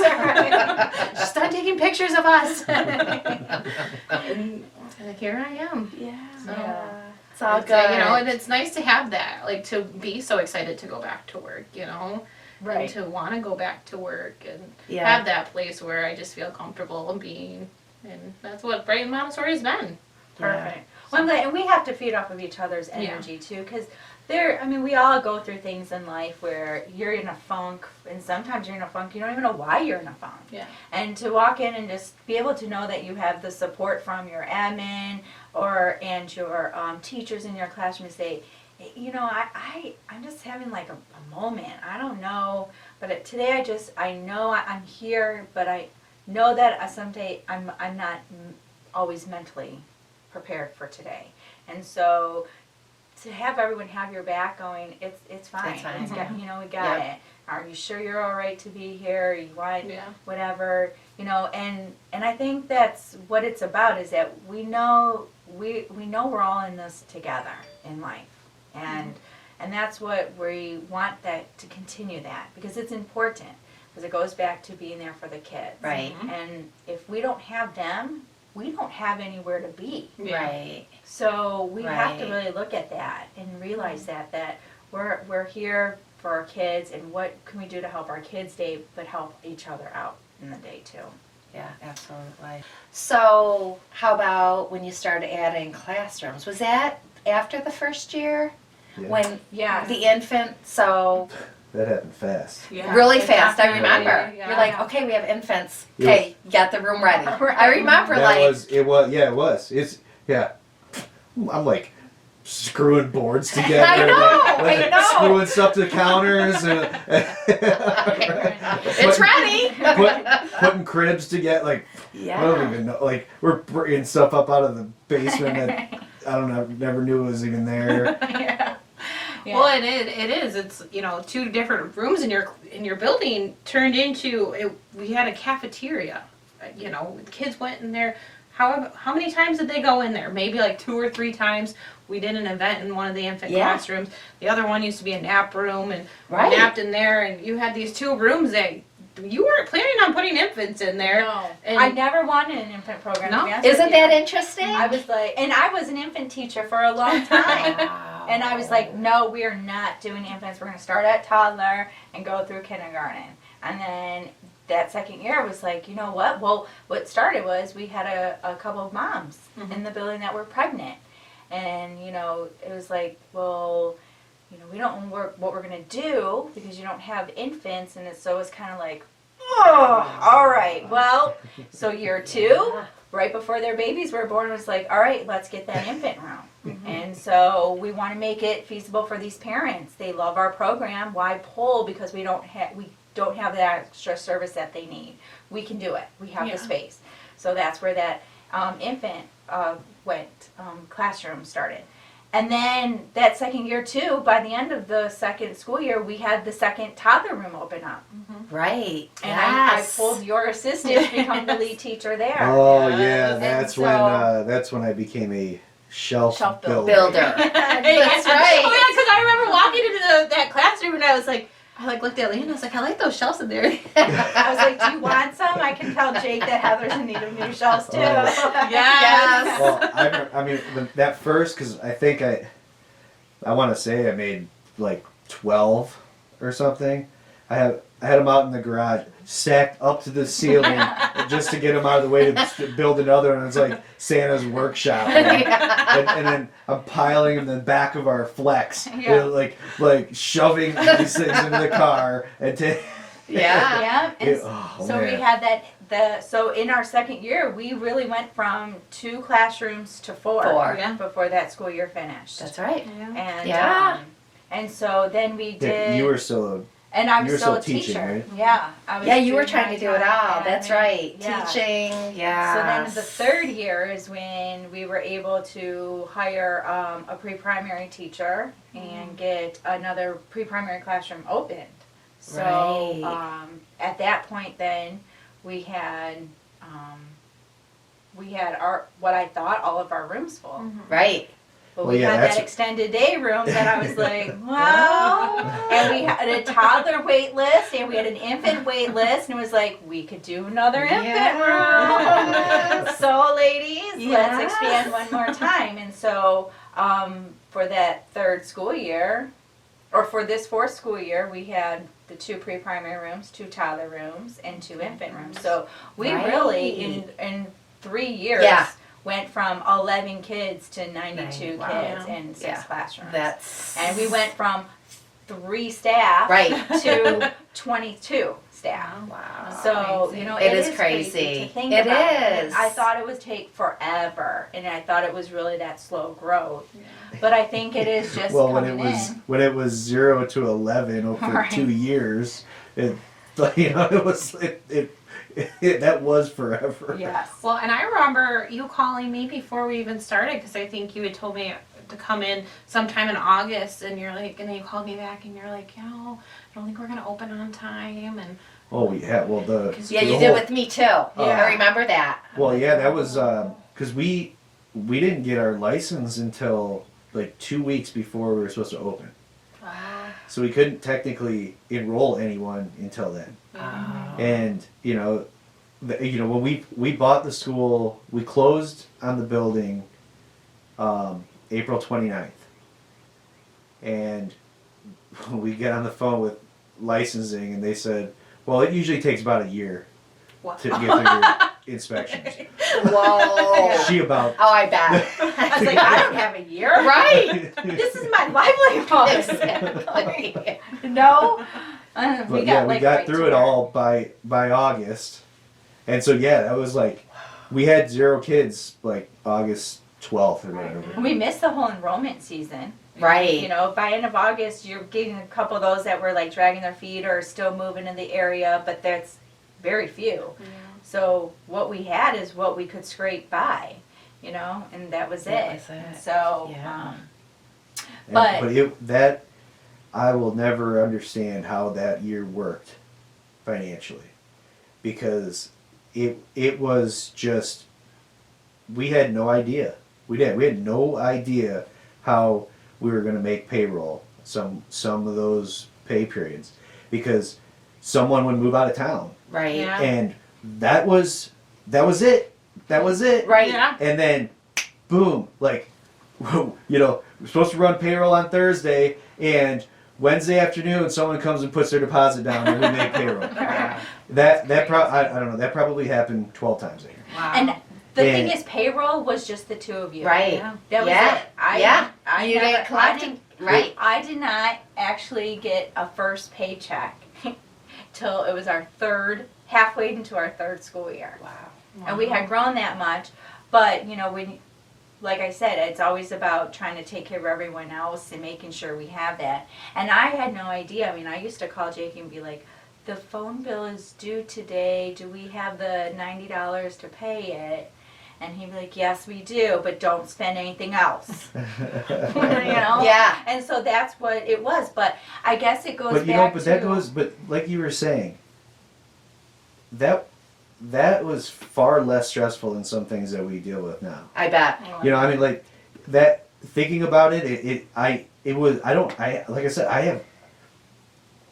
Just done taking pictures of us. And here I am. Yeah. So. Yeah. It's all good. And it's nice to have that, like to be so excited to go back to work, Right. and to want to go back to work and Yeah. have that place where I just feel comfortable being, and that's what Brighton Montessori has been. Perfect. Well, I'm glad, and we have to feed off of each other's energy too, because we all go through things in life where you're in a funk, and sometimes you're in a funk, you don't even know why you're in a funk. Yeah. And to walk in and just be able to know that you have the support from your admin and your teachers in your classroom to say, I'm just having like a moment. I don't know, but today I know I'm here, but I know that someday I'm not always mentally prepared for today. And so to have everyone have your back going, it's fine. It's fine. We got it. Are you sure you're all right to be here? You want whatever, and I think that's what it's about, is that we know we're all in this together in life. And that's what we want, that to continue that, because it's important, because it goes back to being there for the kids. Right. And if we don't have them, we don't have anywhere to be. Right. So we have to Right. really look at that and realize that we're here for our kids, and what can we do to help our kids' day, but help each other out in the day too. Yeah, absolutely. So how about when you started adding classrooms? Was that after the first year? Yeah. When Yes. the infant, so That happened fast. really fast, I remember. Yeah. You're like, okay, we have infants. Yeah. Okay, get the room ready. I remember It was. I'm like screwing boards together. I know, like, I know. Screwing stuff to the counters. And, it's ready. putting cribs together. Like, I don't even know. Like, we're bringing stuff up out of the basement that I don't know, never knew it was even there. Yeah. Well, and it is. It's 2 different rooms in your building turned into. We had a cafeteria. The kids went in there. How many times did they go in there? Maybe like 2 or 3 times. We did an event in one of the infant classrooms. The other one used to be a nap room, and we napped in there. And you had these 2 rooms that you weren't planning on putting infants in there. No. And I never wanted an infant program. No? To be honest with Isn't you. that interesting? I was like, and I was an infant teacher for a long time. Wow. And I was like, no, we are not doing infants. We're going to start at toddler and go through kindergarten. And then that second year was like, you know what? Well, what started was we had a couple of moms in the building that were pregnant. And, it was like, well, we don't know what we're going to do because you don't have infants. And so it was kind of like, oh, all right. Well, so year 2, right before their babies were born, was like, all right, let's get that infant room. And so we want to make it feasible for these parents. They love our program. Why pull? Because we don't don't have that extra service that they need. We can do it. We have Yeah. the space. So that's where that infant classroom started. And then that second year too, by the end of the second school year, we had the second toddler room open up. Right. And I Yes. pulled your assistant to become the lead teacher there. Oh Yes. yeah, And that's when I became a shelf Shelf builder. Builder. That's right. Oh yeah, because I remember walking into that classroom and I was like, looked at Leann and I was like, I like those shelves in there. I was like, do you want some? I can tell Jake that Heather's in need of new shelves too. Oh. Yes. Well, I mean that first, because I think I want to say I made like 12 or something. I had them out in the garage, stacked up to the ceiling, just to get them out of the way to build another one. It's like Santa's workshop, and then I'm piling them in the back of our Flex, Yeah. you know, like shoving these things into the car and Yeah. Yeah. And Oh, so we man. had so in our second year, we really went from 2 classrooms to 4. Four. Yeah. Before that school year finished. That's right. And Yeah. and so then we Yeah, did. you were still and I you was were still a still teaching, teacher. right? Yeah. I was Yeah, you were doing trying my to do it time. all. Yeah, That's I mean, right. yeah. Teaching. Yeah. So then the third year is when we were able to hire a pre-primary teacher and get another pre-primary classroom opened. So Right. at that point then we had our what I thought all of our rooms full. Right. But Well, we yeah, had that's- that extended day room that I was like, well, and we had a toddler wait list and we had an infant wait list and it was like, we could do another infant room. So ladies, let's Yes. expand one more time. And so for that third school year, or for this fourth school year, we had the 2 pre-primary rooms, 2 toddler rooms, and 2 infant rooms. So we really, in 3 years, Yeah. went from 11 kids to 92 Wow. kids in 6 Yeah. classrooms. That's. And we went from 3 staff Right. to 22 staff. Wow. So, you know, It it is is crazy. to think It about. is. I thought it would take forever, and I thought it was really that slow growth. But I think it is just well when coming it was 0 to 11 over Right. 2 years. It that was forever. in. Yes. Well, and I remember you calling me before we even started because I think you had told me to come in sometime in August, and you're like, and then you called me back and you're like, I don't think we're gonna open on time, and Oh yeah, well Yeah, the you whole- did with me too. I remember that. Well, yeah, that was because we didn't get our license until like 2 weeks before we were supposed to open, Wow. so we couldn't technically enroll anyone until then. And when we bought the school, we closed on the building April 29th, and we get on the phone with licensing, and they said, well, it usually takes about a year to get through your inspections. Whoa. She about Oh, I bet. I was like, I don't have a year. Right. This is my livelihood. Exactly. No. But yeah, we got through it all by August, and so yeah, that was like we had 0 kids like August 12th or whatever. We missed the whole enrollment season. Right. You know, by end of August, you're getting a couple of those that were like dragging their feet or still moving in the area, but that's very few. So what we had is what we could scrape by, you know, and that was That it. was it. And so, Yeah. But- I will never understand how that year worked financially, because it was just we had no idea. We had no idea how we were going to make payroll some of those pay periods, because someone would move out of town, Right. Yeah. and that was it. That was it. Right. Yeah. And then, boom, like, we're supposed to run payroll on Thursday, and Wednesday afternoon someone comes and puts their deposit down, and we make payroll. Yeah. I don't know. That probably happened 12 times a year. Wow. And the And- thing is, payroll was just the 2 of you. Right. Yeah. That was Yeah. it. I You never, didn't collect it. Right. I did not actually get a first paycheck till it was our halfway into our 3rd school year. Wow. And we had grown that much, but like I said, it's always about trying to take care of everyone else and making sure we have that. And I had no idea. I mean, I used to call Jake and be like, the phone bill is due today. Do we have the $90 to pay it? And he'd be like, yes, we do, but don't spend anything else. You know? Yeah. And so that's what it was. But I guess it goes But you know, back but to... that goes, but like you were saying, that was far less stressful than some things that we deal with now. I bet. You know, I mean, like that. Thinking about it, it was. Like I said,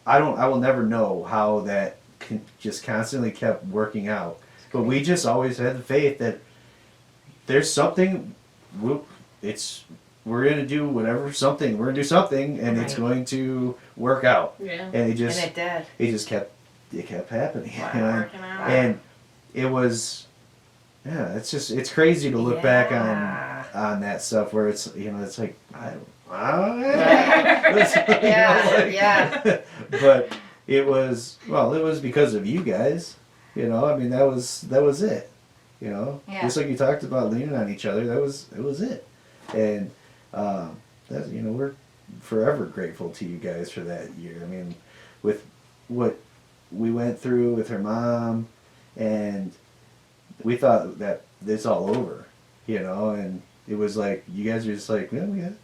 I will never know how that just constantly kept working out. But we just always had the faith that there's something. We're gonna do whatever something. We're gonna do something, and it's Right. going to work out. Yeah. And it just. And it did. It just kept happening. Wow, You know? working out. And it was, yeah, it's crazy to look back on that stuff where it's, you know, it's like, I don't know. Yeah. But it was because of you guys, you know, I mean, that was it, you know, Yeah. just like you talked about leaning on each other, that was it. And, that's, you know, we're forever grateful to you guys for that year. I mean, with what we went through with her mom, and we thought that it's all over, you know, and it was like, you guys were just like, yeah, we got it.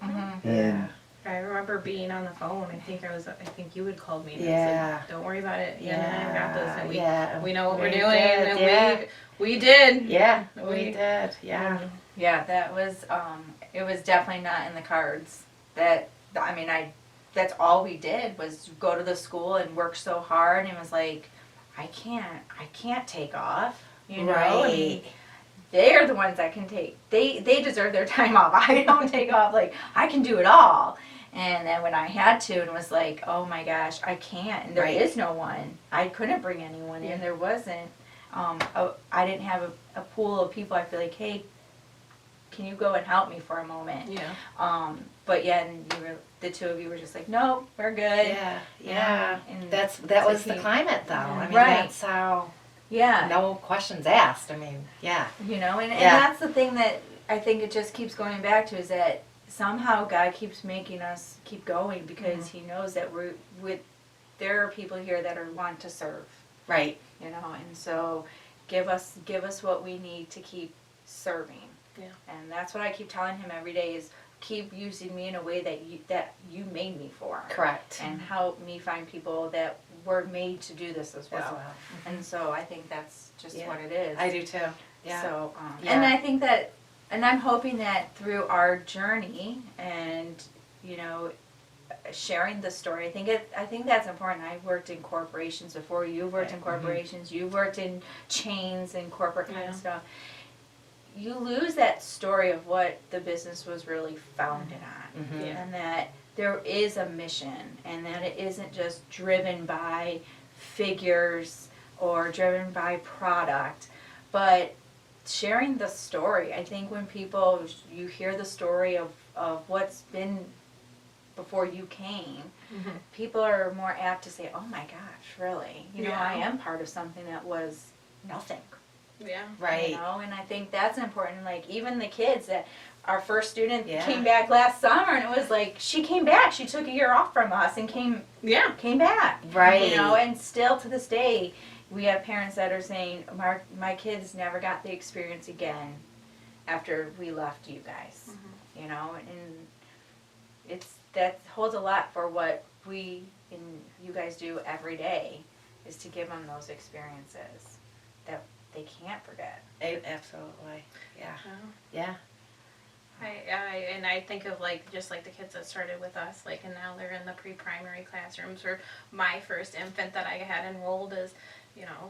Mhm. And I remember being on the phone. I think you had called me and Yeah. said, don't worry about it. Yeah, I got this. And we know what We we're doing. did, And yeah. we did. Yeah, We- we did. Yeah. Yeah, that was, it was definitely not in the cards. That's all we did was go to the school and work so hard, and it was like, I can't take off, you know? I mean, Right. they're the ones that can take, they deserve their time off. I don't take off, like, I can do it all. And then when I had to, and was like, oh my gosh, I can't, and there Right. is no one. I couldn't bring anyone in, there wasn't. I didn't have a pool of people. I feel like, hey, can you go and help me for a moment? Yeah. But yeah, and the two of you were just like, no, we're good. Yeah. Yeah. And That it's was like the he- climate, though. I mean, Right. that's how. Yeah. No questions asked. I mean, yeah. You know, and Yeah. that's the thing that I think it just keeps going back to, is that somehow God keeps making us keep going, because He knows that there are people here that want to serve, Right. you know, and so give us what we need to keep serving. Yeah. And that's what I keep telling Him every day, is keep using me in a way that you made me for. Correct. And help me find people that were made to do this as well. As well. And so I think that's just Yeah. what it is. I do too. Yeah. So, Yeah. and I think that, and I'm hoping that through our journey and, you know, sharing the story, I think that's important. I've worked in corporations before. You've worked in corporations. You've worked in chains and corporate kind of stuff. You lose that story of what the business was really founded on, Mhm. Yeah. and that there is a mission, and that it isn't just driven by figures or driven by product, but sharing the story. I think when you hear the story of what's been before you came, people are more apt to say, oh my gosh, really? You know, Yeah. I am part of something that was nothing. Yeah. Right. You know, and I think that's important. Like, even the kids that our first student Yeah. came back last summer, and it was like, she came back. She took a year off from us and came back. Right. You know, and still to this day, we have parents that are saying, my kids never got the experience again after we left you guys. You know, and that holds a lot for what we and you guys do every day, is to give them those experiences that they can't forget. Absolutely. Yeah. Yeah. I think of just like the kids that started with us, and now they're in the pre-primary classrooms, or my first infant that I had enrolled is,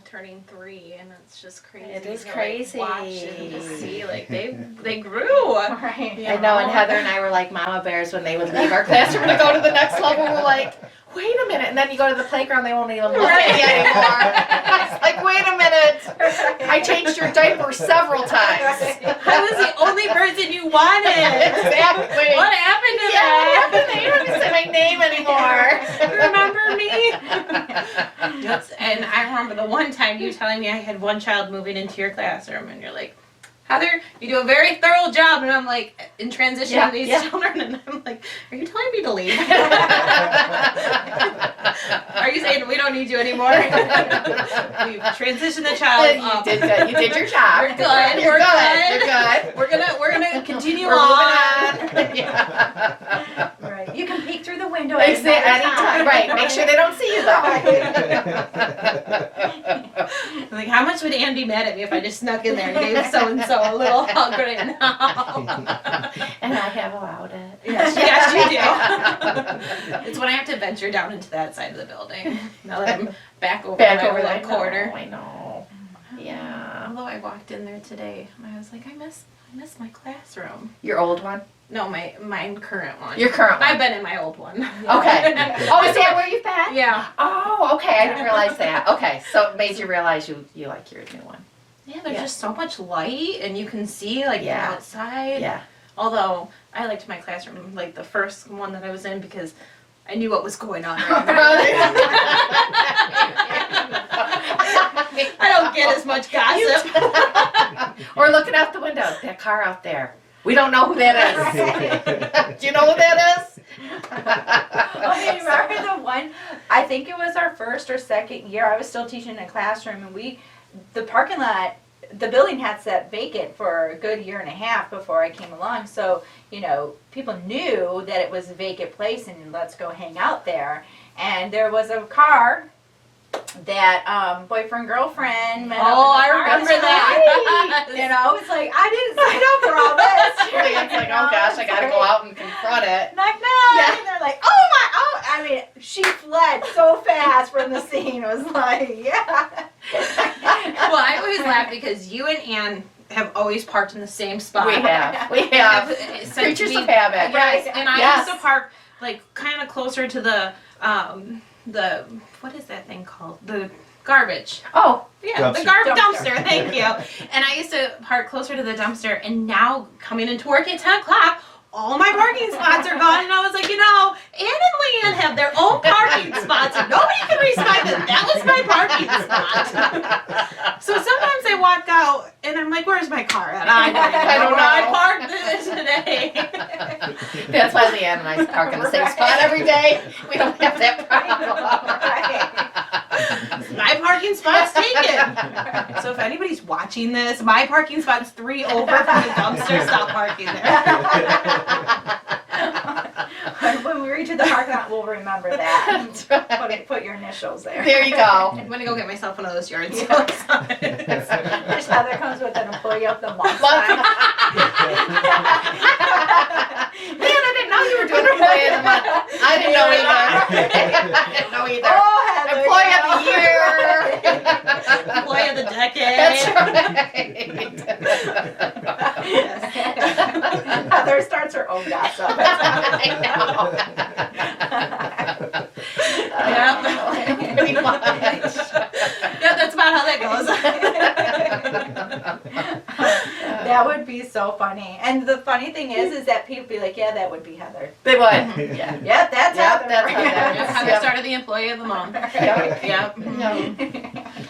turning 3, and it's just crazy. It is to, crazy. Watch and just see, they grew. Right. I know, and Heather and I were like mama bears when they would leave our classroom to go to the next level. We're like, wait a minute. And then you go to the playground, they won't even look at you anymore. It's like, wait a minute. I changed your diaper several times. I was the only person you wanted. Exactly. What happened to Yeah, that? what happened? You don't even say my name anymore. Remember me? Yes. And I remember the one time you telling me I had one child moving into your classroom, and you're like, Heather, you do a very thorough job. And I'm like, in transition Yeah, to these yeah. children. And I'm like, are you telling me to leave? Are you saying we don't need you anymore? We've transitioned the child You up. did good. You did your job. We're good. You're We're good. good. We're gonna continue We're on. moving on. Yeah. Right. You can peek through the window at Anytime. anytime. Right. Make sure they don't see you though. Like, how much would Ann be mad at me if I just snuck in there and gave so and so a little hug right now? And I have allowed it. Yes, you do. It's when I have to venture down into that side of the building. Now that I'm back over Back that over that corner. I know. Yeah. Although I walked in there today, I was like, I miss my classroom. Your old one? No, my current one. Your current one. I've been in my old one. Okay. Oh, is that where you've been? Yeah. Oh, okay. I didn't realize that. Okay. So it made you realize you like your new one. Yeah, there's Yeah. just so much light, and you can see like Yeah. the outside. Yeah. Although I liked my classroom, like the first one that I was in, because I knew what was going on. I don't get as much gossip. Or looking out the window. That car out there. We don't know who that is. Do you know who that is? I remember the one, I think it was our first or second year, I was still teaching in a classroom, and the parking lot, the building had sat vacant for a good year and a half before I came along, so, people knew that it was a vacant place and let's go hang out there. And there was a car that boyfriend, girlfriend met up in the Oh, I car. remember That's that. right. It's like, I didn't sign up for all this. It's like, oh gosh, I gotta go out and confront it. Knock, knock. Yeah. And they're like, I mean, she fled so fast from the scene. It was like, yeah. Well, I always laugh because you and Ann have always parked in the same spot. We have. Creatures of habit. Yes, and I Yes. used to park like kind of closer to the what is that thing called? The garbage. Oh, Yeah, the Dumpster. dumpster. Thank you. And I used to park closer to the dumpster, and now coming into work at 10 o'clock, all my parking spots are gone, and I was like, Ann and Leann have their own parking spots, and nobody can respect that. That was my parking spot. So sometimes I walk out, and I'm like, where's my car at? I don't know. I parked this today. that's why Leann and I park in the same spot every day. We don't have that problem. My parking spot's taken. So if anybody's watching this, my parking spot's 3 over from the dumpster. Stop parking there. When we reach the parking lot, we'll remember that. That's right. Put your initials there. There you go. I'm gonna go get myself one of those yard sales. There's Heather comes with an employee of the month. Man, I didn't know you were doing employee of the month. I didn't know either. I didn't know either. Oh, Heather, Employee of the year. Employee of the decade. That's right. Heather starts her own gossip. I know. Yep. Pretty much. Yeah, that's about how that goes. That would be so funny. And the funny thing is that people be like, yeah, that would be Heather. They would. Yeah. Yep, that's Yep, Heather. that's Heather. Yep, Heather started the employee of the month. Yep. Yep.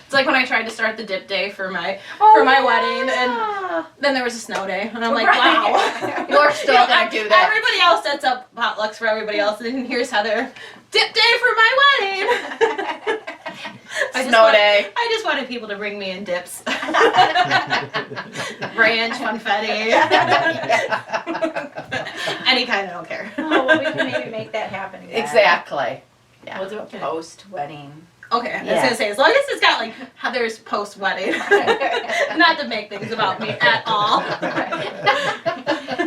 It's like when I tried to start the dip day for my Oh, wedding, and yeah. then there was a snow day, and I'm like, Right. wow. You're still gonna do that. Everybody else sets up potlucks for everybody else, and here's Heather, dip day for my wedding. Snow day. I just wanted people to bring me in dips. Ranch, confetti. Any kind, I don't care. Oh, well, we can maybe make that happen again. Exactly. Yeah. We'll do a post-wedding. Okay, I was Yeah. gonna say, as long as it's got like Heather's post-wedding. Not to make things about me at all.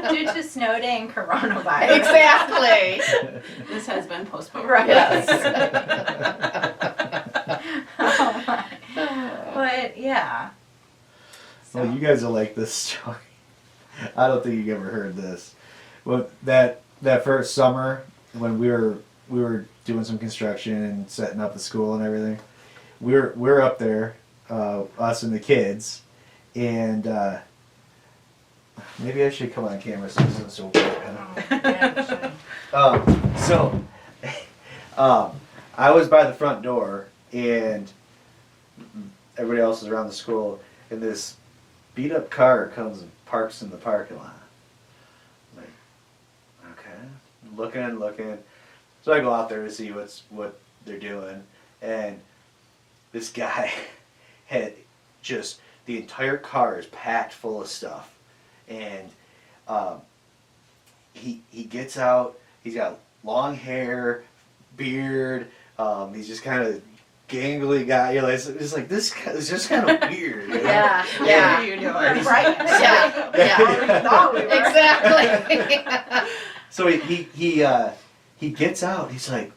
Due to snow day and coronavirus. Exactly. This has been postponed. Right. Yes. But yeah. Well, you guys will like this story. I don't think you ever heard this. Well, that first summer when we were doing some construction and setting up the school and everything, we're up there, us and the kids, and maybe I should come on camera so this isn't so bad. I was by the front door and everybody else was around the school, and this beat up car comes and parks in the parking lot. I'm like, okay, looking. So I go out there to see what they're doing, and this guy had just, the entire car is packed full of stuff, and he gets out. He's got long hair, beard. He's just kind of gangly guy. You know, it's like this guy is just kind of weird. You know? Yeah, What yeah. are you doing? He's- Right. Yeah, yeah. I thought we were. Exactly. So he gets out. He's like,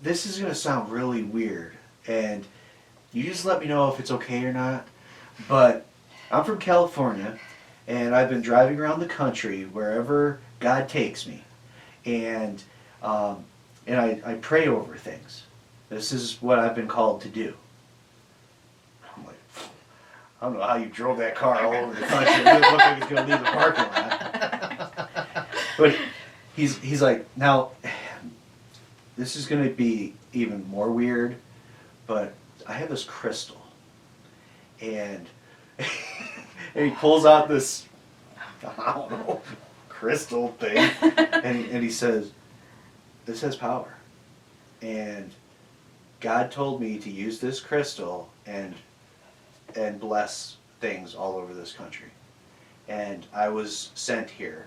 this is gonna sound really weird, and you just let me know if it's okay or not. But I'm from California, and I've been driving around the country wherever God takes me, and I pray over things. This is what I've been called to do. I'm like, I don't know how you drove that car all over the country. It didn't look like it's gonna leave the parking lot. But he's like, now, this is gonna be even more weird, but I have this crystal, and and he pulls out this, I don't know, crystal thing, and he says, this has power, and God told me to use this crystal and bless things all over this country, and I was sent here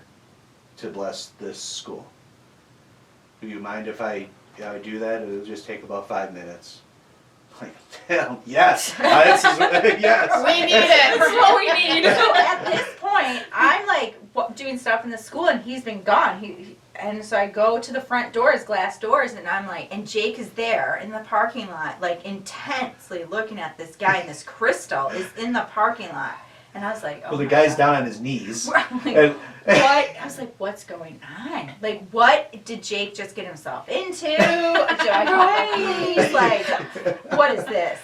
to bless this school. Do you mind if I do that? It'll just take about 5 minutes. Like, damn, yes. This is, yes. We need it. That's what we need. So at this point, I'm like doing stuff in the school, and he's been gone. And so I go to the front doors, glass doors, and I'm like, and Jake is there in the parking lot, like intensely looking at this guy, and this crystal is in the parking lot. And I was like, oh Well, the my guy's God. down on his knees. I'm like, And, what? I was like, what's going on? Like, what did Jake just get himself into? Do I call the police? Like, what is this?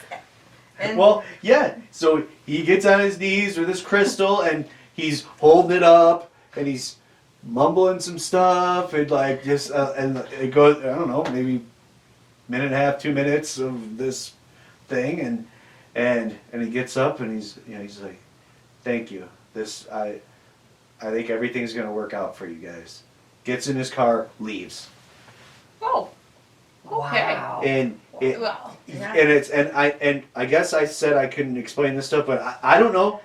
And well, yeah. So he gets on his knees with his crystal, and he's holding it up, and he's mumbling some stuff, and like just, and it goes, I don't know, maybe minute and a half, 2 minutes of this thing, and he gets up, and he's like, thank you. I think everything's gonna work out for you guys. Gets in his car, leaves, Oh. Okay. Wow. and it. Well, Yeah. And I guess I said I couldn't explain this stuff, but I don't know.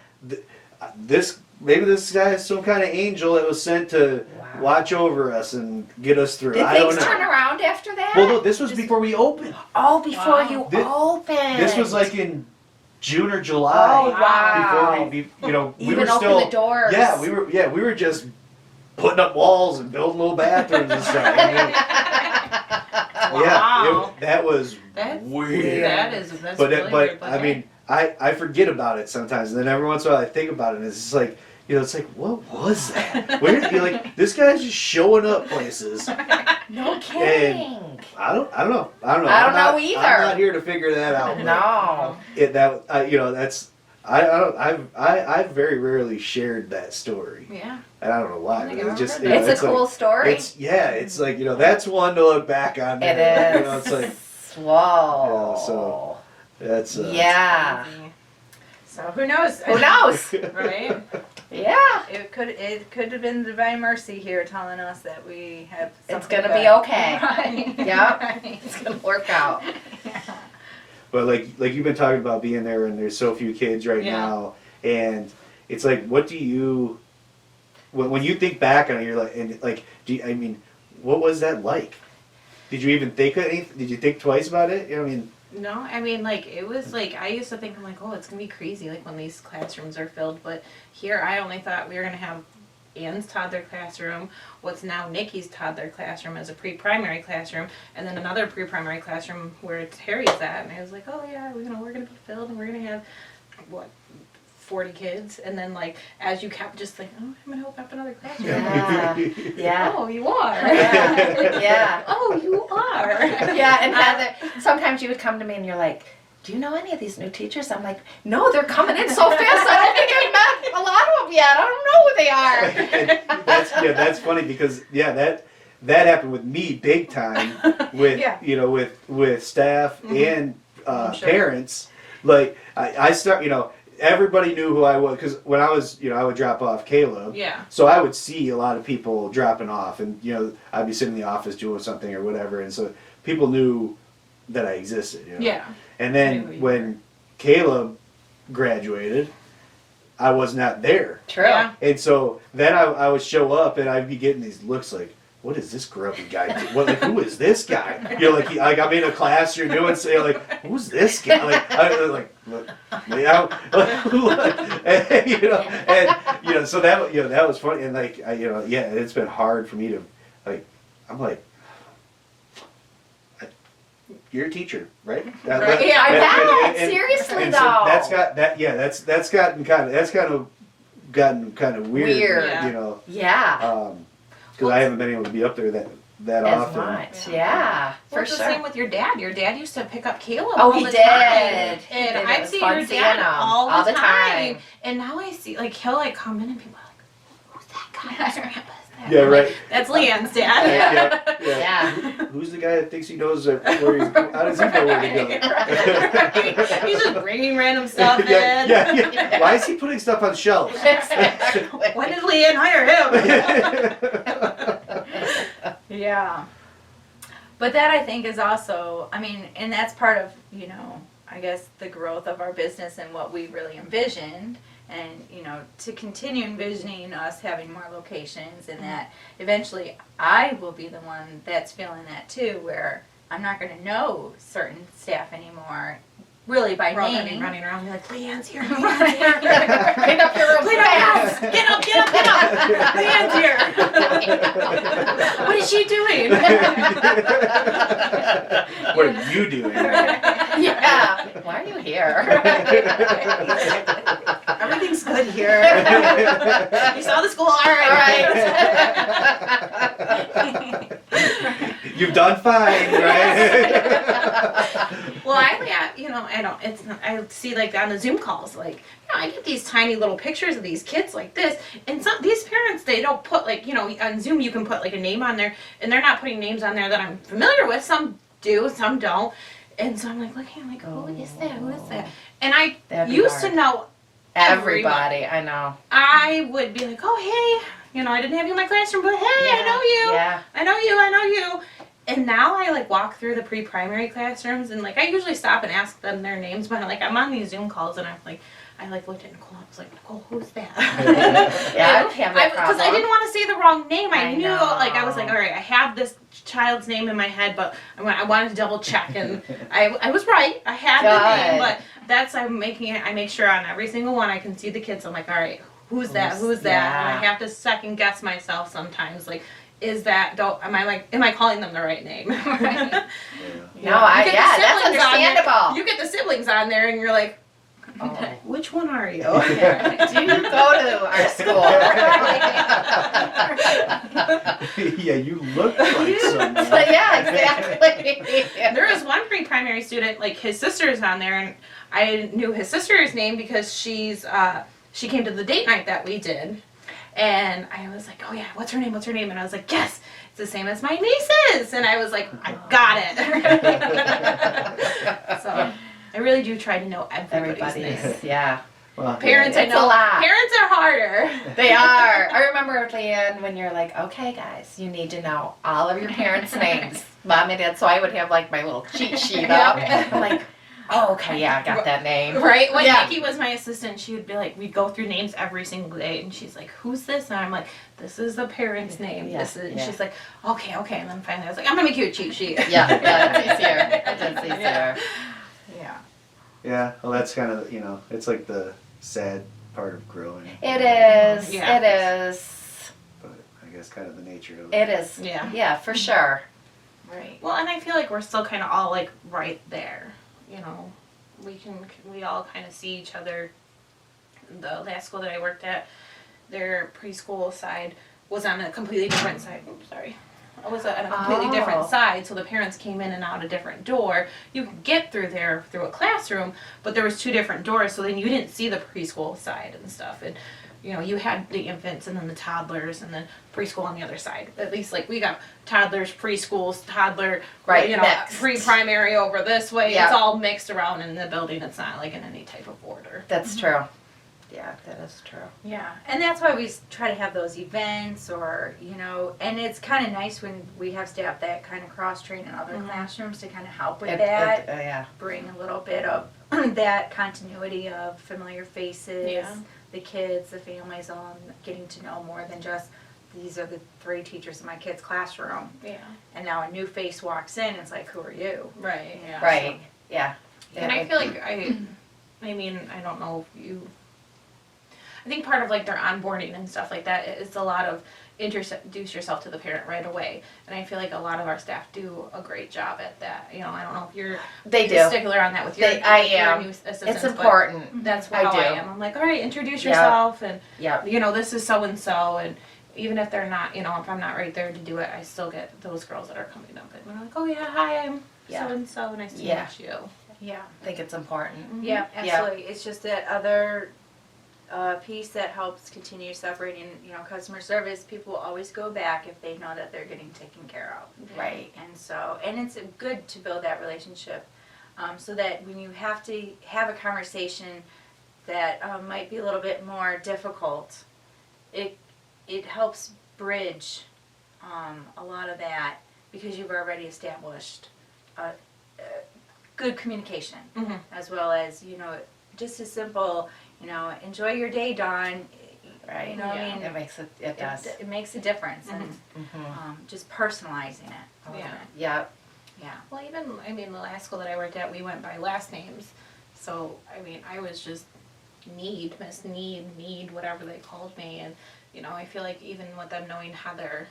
Maybe this guy is some kind of angel that was sent to Wow. watch over us and get us through. Did I don't things turn know. around after that? Well, no, this was before we opened. Oh, before Wow. you This- opened. This was like in June or July. Oh, wow. Before we, we Even were open still. the doors. Yeah, we were just putting up walls and building little bathrooms and stuff. I mean, Wow. that was That's weird. that's But really but weird, I mean, I forget about it sometimes, and then every once in a while I think about it, and it's just like, it's like, what was that? Where you're like, this guy's just showing up places. No kidding. I don't know. I don't know I'm either. I'm not here to figure that out. No. That's I've very rarely shared that story, yeah. and I don't know why. I think But I've it's just heard that. It's a cool story. It's like that's one to look back on. It There. is. It's like Whoa. Yeah, so- that's yeah. so who knows? Who knows? Right? Yeah, it could have been divine mercy here telling us that we have. It's something gonna be good. okay. Right. Yep. Right. It's gonna work out. But like you've been talking about being there, and there's so few kids right Yeah. now, and it's like, what do you, when you think back on it, you're like, and like, what was that like? Did you even think of anything? Did you think twice about it? I mean, No, I mean, like, it was like, I used to think, I'm like, oh, it's gonna be crazy, like, when these classrooms are filled, but here, I only thought we were gonna have Ann's toddler classroom, what's now Nikki's toddler classroom as a pre-primary classroom, and then another pre-primary classroom where Terry's at, and I was like, oh yeah, we're gonna be filled, and we're gonna have, 40 kids, and then, like, as you kept just like, oh, I'm gonna open up another classroom. Yeah. Yeah. Oh, you are. Yeah. Yeah. Oh, you are. Yeah, and Heather, sometimes you would come to me and you're like, do you know any of these new teachers? I'm like, no, they're coming in so fast. I don't think I've met a lot of them yet. I don't know who they are. that's funny because that happened with me big time with Yeah. with staff and I'm sure. parents. like I start, everybody knew who I was because when I was, I would drop off Caleb. Yeah. So I would see a lot of people dropping off, and I'd be sitting in the office doing something or whatever, and so people knew that I existed. Yeah. And I knew who then you when Caleb graduated, I was not there, True. Yeah. and so then I would show up and I'd be getting these looks like, what is this grubby guy? Who is this guy? You're like I'm in a class. You're doing so. You're like, who's this guy? Look, and so that was funny. And it's been hard for me to I'm like, you're a teacher, right? Right, yeah, I bet. Seriously, and though. so that's got that. Yeah, that's gotten kind of weird. Weird. Yeah. Because I haven't been able to be up there that As often. much. Yeah. Well, For it's sure. the same with your dad. Your dad used to pick up Caleb Oh, all he the did. time. He did. And It I'd was see fun your seeing dad him all the time. time. And now I see, he'll come in and people are like, who's that guy? Whose grandpa is that? Yeah, I'm right. like, that's Leann's dad. Yeah. Yeah. Who's the guy that thinks he knows where he's? How does he know where to go? He's just bringing random stuff in. Yeah. Why is he putting stuff on shelves? Exactly. When did Leann hire him? Yeah. But that I think is also, and that's part of, I guess the growth of our business and what we really envisioned. And, to continue envisioning us having more locations and that eventually I will be the one that's feeling that too, where I'm not going to know certain staff anymore, really by We're all gonna be name. running around like, Leann's here. Clean up your room Clean up your house. fast. Get up. Leann's here. What is she doing? What are you doing? Yeah. Why are you here? Everything's good here. You saw the school, all All right. You've done fine, right? Well, I see on the Zoom calls, I get these tiny little pictures of these kids like this, and these parents, they don't put on Zoom you can put a name on there, and they're not putting names on there that I'm familiar with. Some do, some don't, and so I'm looking, who is that? Who is that? And I That'd be used to hard. know Everybody, I know. I would be like, oh, hey, I didn't have you in my classroom, but hey, I know you. Yeah. I know you. And now I walk through the pre-primary classrooms and I usually stop and ask them their names, but I'm on these Zoom calls and I looked at Nicole. I was like, Nicole, who's that? Yeah, I don't have that problem. Because I didn't want to say the wrong name. I knew, know. I was like, all right, I have this child's name in my head, but I wanted to double check, and I was right. I had the name, but I make sure on every single one I can see the kids. I'm like, all right, who's that? Who's that? Yeah. And I have to second guess myself sometimes, am I calling them the right name? Right? No, that's understandable. You get the siblings on there, and you're like, Oh. which one are you? Do you go to our school? Yeah, you look like someone. So, yeah, exactly. There was one pre-primary student, his sister's on there, and I knew his sister's name because she came to the date night that we did, and I was like, oh yeah, what's her name? And I was like, yes, it's the same as my niece's, and I was like, I got it. So I really do try to know everybody's name. Yeah. Well, Parents, It's I know. a lot. Parents are harder. They are. I remember, Leann, when you're like, okay, guys, you need to know all of your parents' names. Mom and Dad, so I would have my little cheat sheet up. I'm like, oh, okay, yeah, I got that name. Right? When Yeah. Nikki was my assistant, she would be like, we'd go through names every single day, and she's like, who's this? And I'm like, this is the parent's name. Yeah, And yeah. she's like, okay. And then finally I was like, I'm gonna make you a cheat sheet. Yeah, it's easier. It's easier. Yeah. Yeah, well, that's kind of, it's like the sad part of growing. It is. Yeah. It is. But I guess kind of the nature of It is. Yeah. Yeah, for sure. Right. Well, and I feel like we're still kind of all right there. We all kind of see each other. The last school that I worked at, their preschool side was on a completely different side. Oops, sorry. It was on a completely different Oh. side, so the parents came in and out a different door. You could get through there through a classroom, but there was two different doors, so then you didn't see the preschool side and stuff. And you know, you had the infants and then the toddlers and then preschool on the other side. At least like we got toddlers, preschools, toddler, Right, you know, mixed. pre-primary over this way. Yeah. It's all mixed around in the building. It's not like in any type of order. That's true. Yeah, that is true. Yeah, and that's why we try to have those events, or you know, and it's kind of nice when we have staff that kind of cross train in other classrooms to kind of help with that, Yeah. bring a little bit of that continuity of familiar faces, Yeah. the kids, the families, all getting to know more than just these are the 3 teachers in my kid's classroom, Yeah. and now a new face walks in. It's like, who are you? Right. Yeah. Right. Yeah. And I feel like I mean, I don't know if you. I think part of like their onboarding and stuff like that is a lot of introduce yourself to the parent right away, and I feel like a lot of our staff do a great job at that. You know, I don't know if you're They do. a stickler on that with your, I with your am. new assistants, It's but important. that's I how do. I am. I'm like, all right, introduce Yeah. yourself, and Yeah. you know, this is so and so, and even if they're not, you know, if I'm not right there to do it, I still get those girls that are coming up and they're like, oh yeah, hi, I'm Yeah. so and so, nice to Yeah. meet you. Yeah. I think it's important. Yeah, Yeah. absolutely. It's just that other piece that helps continue separating, you know, customer service. People will always go back if they know that they're getting taken care of. Right. And so, and it's good to build that relationship, so that when you have to have a conversation that might be a little bit more difficult, it helps bridge a lot of that, because you've already established good communication, Mhm. as well as, you know, just as simple, you know, enjoy your day, Dawn. Right. You know, Yeah. I mean, It makes it. It does. it makes a difference, and Mm-hmm. just personalizing it. a little Yeah. bit. Yeah. Yeah. Well, even, I mean, the last school that I worked at, we went by last names. So, I mean, I was just Miss Need, whatever they called me. And, you know, I feel like even with them knowing Heather,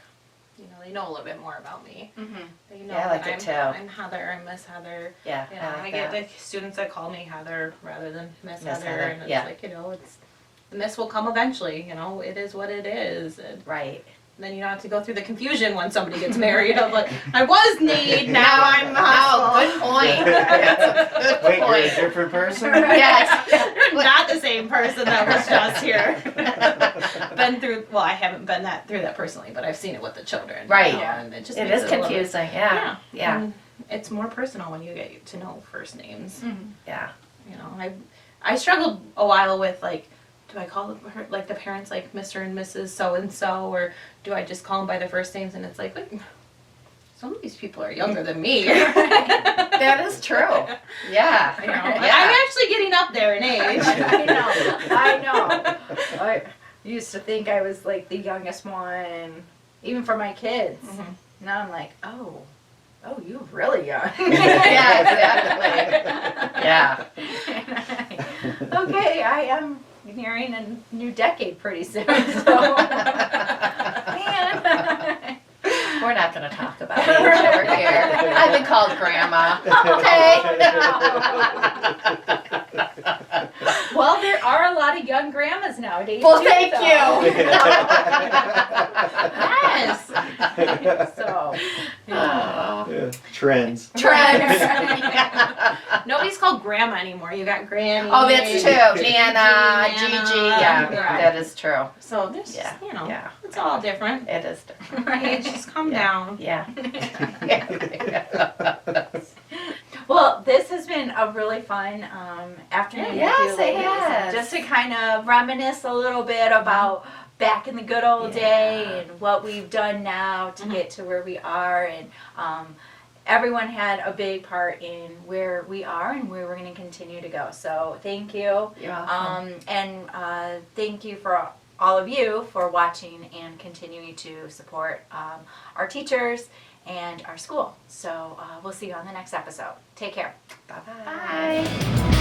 you know, they know a little bit more about me. Mm-hmm. They know Yeah, I like that it too. I'm Heather, I'm Miss Heather. Yeah. You know, I I like get that. the students that call me Heather rather than Miss Miss Heather. Heather, And it's yeah. like, you know, it's, the Miss will come eventually, you know, it is what it is. And Right. then you don't have to go through the confusion when somebody gets married of like, I was Need, now I'm Oh, Hustle. good point. That's a good Wait, you're a point. different person? Yes. You're not the same person that was just here. Been through, well, I haven't been through that personally, but I've seen it with the children. Right. You know, and it just It makes is a little bit- confusing. Yeah. Yeah. And it's more personal when you get to know first names. Yeah. You know, I struggled a while with like, do I call her like the parents like Mr. and Mrs. so and so, or do I just call them by their first names? And it's like, wait, some of these people are younger than me. That is true. Yeah. You know, Yeah. I'm actually getting up there in age. I know. I used to think I was like the youngest one, even for my kids. Mhm. Now I'm like, oh, you're really young. Yeah, exactly. Yeah. Okay, I am nearing a new decade pretty soon. So, man. We're not going to talk about age over here. I've been called grandma. Okay. Well, there are a lot of young grandmas nowadays. Well, too, thank though. you. Yes. So, Oh. Yeah. Trends. Trends. Nobody's called grandma anymore. You got granny. Oh, that's true. Nana, Nana. Gigi. Yeah, Right. that is true. So there's, Yeah, you know, yeah. it's all different. It is different. Age, just calm Yeah. down. Yeah. well, this has been a really fun afternoon. Yes, with you it ladies. has. Just to kind of reminisce a little bit about back in the good old day and what we've done now to get to where we are, and everyone had a big part in where we are and where we're going to continue to go. So thank you. You're welcome. And thank you for all of you for watching and continuing to support our teachers and our school. So we'll see you on the next episode. Take care. Bye-bye. Bye.